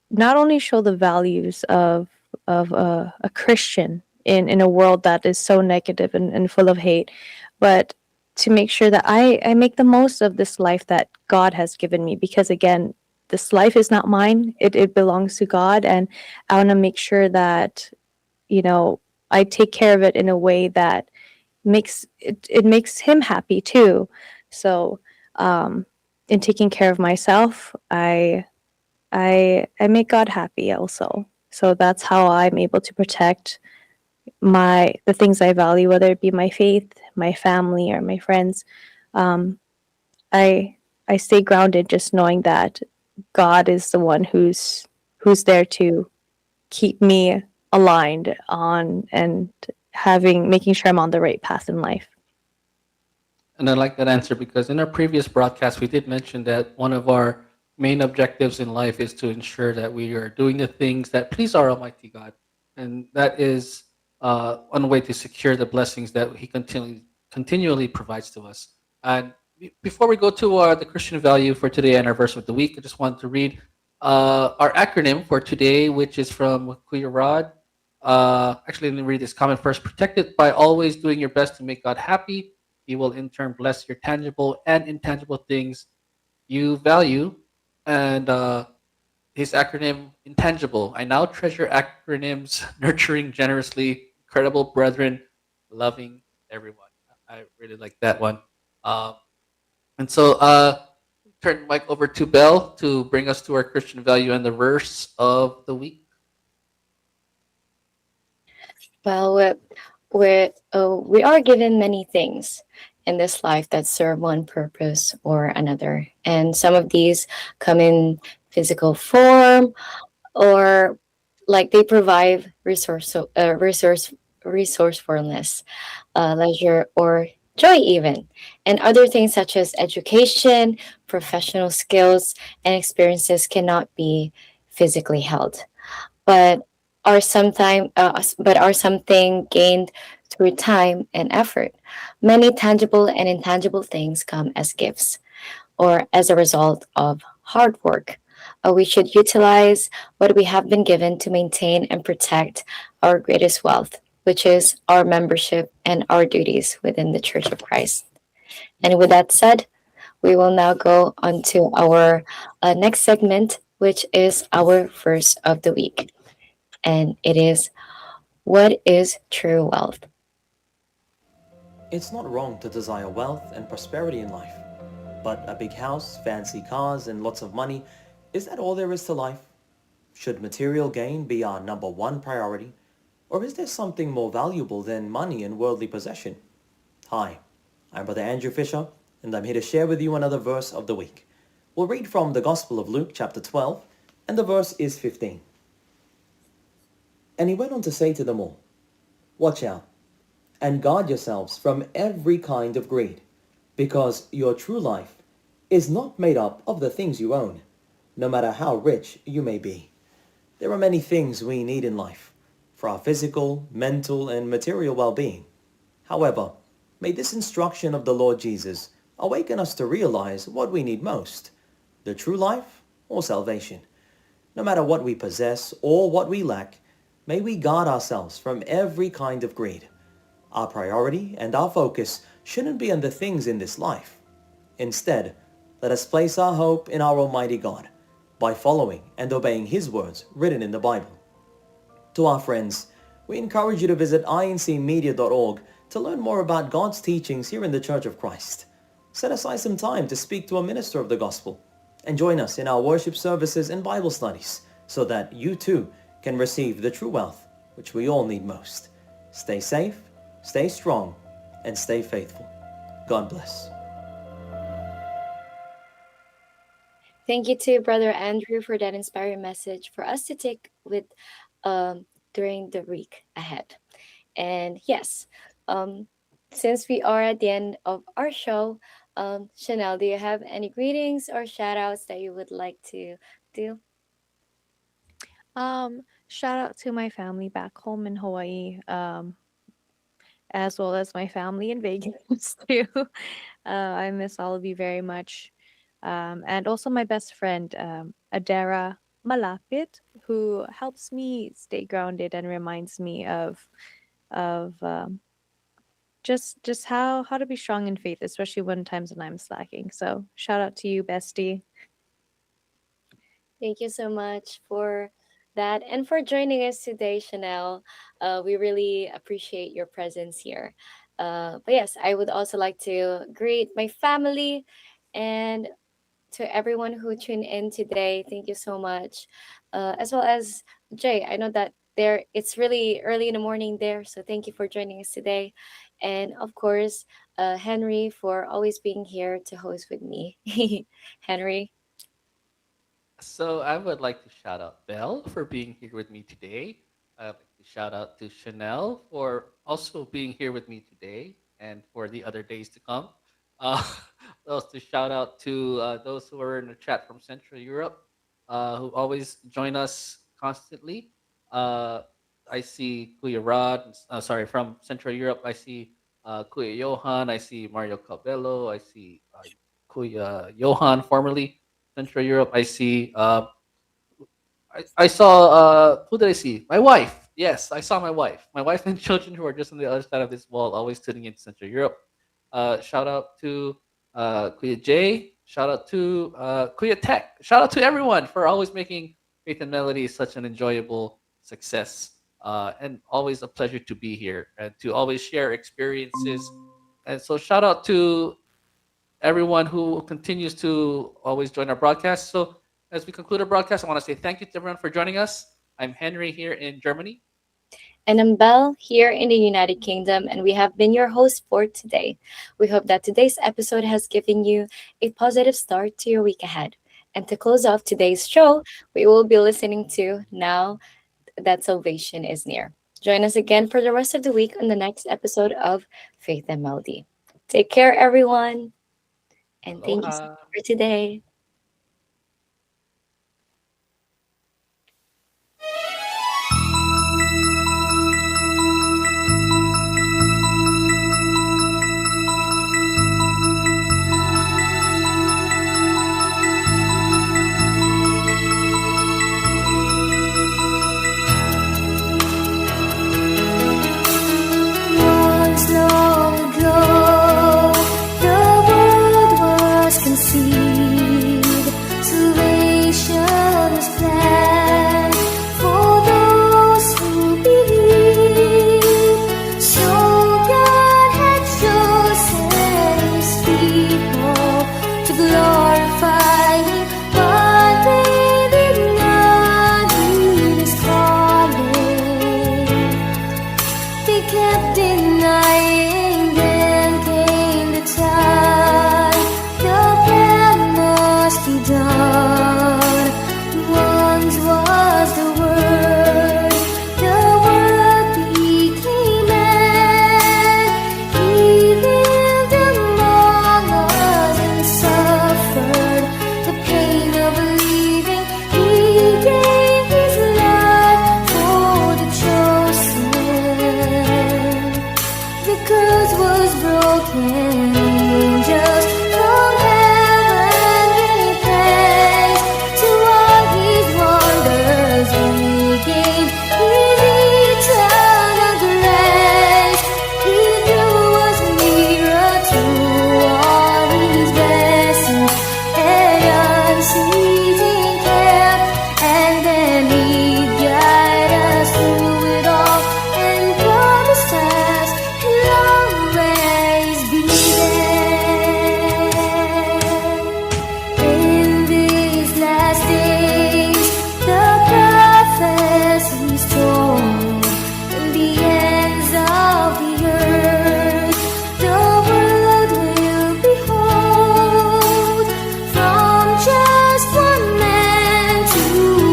not only show the values of a Christian in a world that is so negative and full of hate, but to make sure that I make the most of this life that God has given me. Because again, this life is not mine. It belongs to God. And I want to make sure that, you know, I take care of it in a way that it makes him happy too. So in taking care of myself, I make God happy also. So that's how I'm able to protect the things I value, whether it be my faith, my family, or my friends. Um, I I stay grounded, just knowing that God is the one who's there to keep me aligned on and making sure I'm on the right path in life. And I like that answer because in our previous broadcast, we did mention that one of our main objectives in life is to ensure that we are doing the things that please our Almighty God. And that is one way to secure the blessings that He continually provides to us. And before we go to the Christian value for today and our verse of the week, I just wanted to read our acronym for today, which is from Kuya Rod. Actually, let me read this comment first. Protected by always doing your best to make God happy. He will in turn bless your tangible and intangible things you value. And his acronym intangible. I now treasure acronyms, nurturing generously, incredible brethren, loving everyone. I really like that one. Um, and so, turn the mic over to Bell to bring us to our Christian value and the verse of the week. Well, we are given many things in this life that serve one purpose or another. And some of these come in physical form, or like they provide resourcefulness, leisure, or joy even. And other things such as education, professional skills, and experiences cannot be physically held, but are something gained through time and effort. Many tangible and intangible things come as gifts or as a result of hard work. We should utilize what we have been given to maintain and protect our greatest wealth, which is our membership and our duties within the Church of Christ. And with that said, we will now go on to our next segment, which is our verse of the week. And it is, what is true wealth? It's not wrong to desire wealth and prosperity in life. But a big house, fancy cars, and lots of money, is that all there is to life? Should material gain be our number one priority? Or is there something more valuable than money and worldly possession? Hi, I'm Brother Andrew Fisher, and I'm here to share with you another verse of the week. We'll read from the Gospel of Luke, chapter 12, and the verse is 15. And he went on to say to them all, watch out, and guard yourselves from every kind of greed, because your true life is not made up of the things you own, no matter how rich you may be. There are many things we need in life, for our physical, mental, and material well-being. However, may this instruction of the Lord Jesus awaken us to realize what we need most, the true life or salvation. No matter what we possess or what we lack, may we guard ourselves from every kind of greed. Our priority and our focus shouldn't be on the things in this life. Instead, let us place our hope in our Almighty God by following and obeying His words written in the Bible. To our friends, we encourage you to visit incmedia.org to learn more about God's teachings here in the Church of Christ. Set aside some time to speak to a minister of the gospel and join us in our worship services and Bible studies so that you too can receive the true wealth which we all need most. Stay safe, stay strong, and stay faithful. God bless. Thank you to Brother Andrew for that inspiring message for us to take with during the week ahead. And yes, um, since we are at the end of our show, Chanel, do you have any greetings or shout outs that you would like to do? Shout out to my family back home in Hawaii, as well as my family in Vegas too. I miss all of you very much. And also my best friend, Adara Malapit, who helps me stay grounded and reminds me of just how to be strong in faith, especially when times when I'm slacking. So shout out to you, bestie. Thank you so much for that and for joining us today, Chanel. We really appreciate your presence here. But yes, I would also like to greet my family and to everyone who tuned in today. Thank you so much. As well as Jay, I know that there it's really early in the morning there, so thank you for joining us today. And of course, Henry for always being here to host with me. Henry. So I would like to shout out Belle for being here with me today. I'd like to shout out to Chanel for also being here with me today and for the other days to come. Uh, also shout out to those who are in the chat from Central Europe, who always join us constantly. Uh, I see Kuya Rod, sorry, from Central Europe. I see Kuya Johan. I see Mario Cabello. I see Kuya Johan, formerly Central Europe. I see. I saw. Who did I see? My wife. Yes, I saw my wife. My wife and children who are just on the other side of this wall, always tuning into Central Europe. Shout out to Kuya J. Shout out to Kuya Tech. Shout out to everyone for always making Faith and Melody such an enjoyable success. And always a pleasure to be here and to always share experiences. And so, shout out to everyone who continues to always join our broadcast. So, as we conclude our broadcast, I want to say thank you to everyone for joining us. I'm Henry here in Germany. And I'm Belle here in the United Kingdom, and we have been your host for today. We hope that today's episode has given you a positive start to your week ahead. And to close off today's show, we will be listening to Now That Salvation is Near. Join us again for the rest of the week on the next episode of Faith and Melody. Take care, everyone, and thank you so Aloha. much for today. Once long ago, the world was conceived. Salvation was planned for those who believe. So God had chosen His people to glorify Him, but they did not heed His calling. They kept denying, then came the time. The plan must be done. Once was the Word became man. He lived among us and suffered the pain of believing. He gave His life for the chosen. The curse was broken, angels from heaven gave thanks to all His wonders. We gained His eternal grace. He drew us nearer to all His blessings and unceasing care, and then He'd guide us through it all and promised us He'll always be there. In these last days, the prophecies told, in the ends of the earth, the world will behold, from just one man to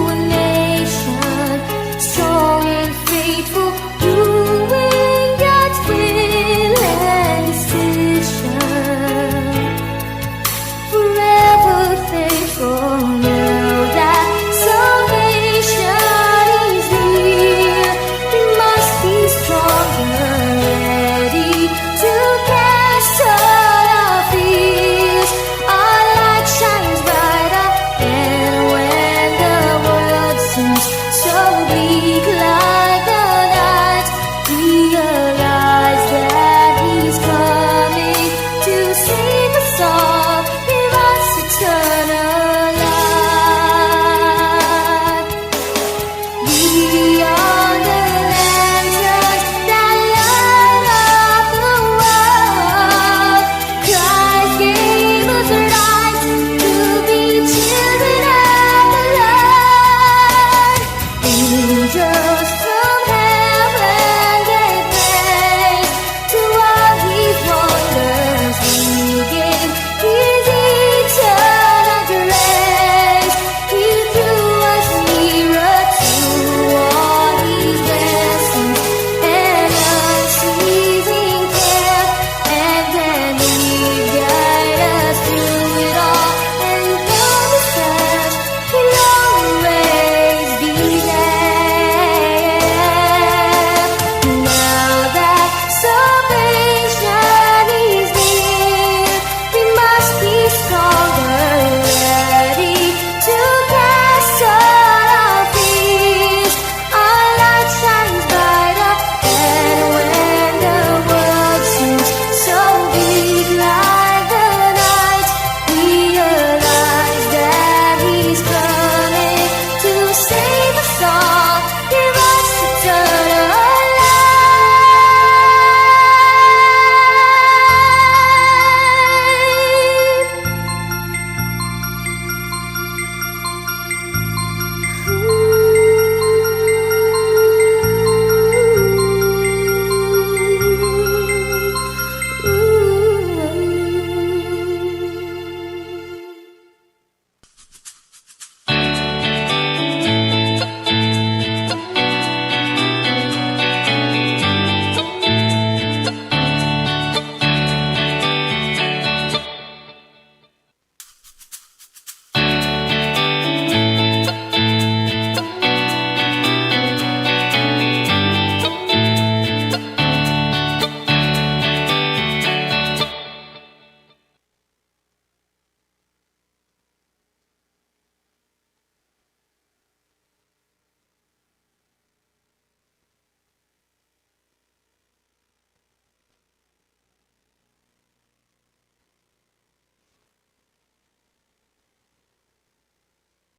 a nation, strong and faithful.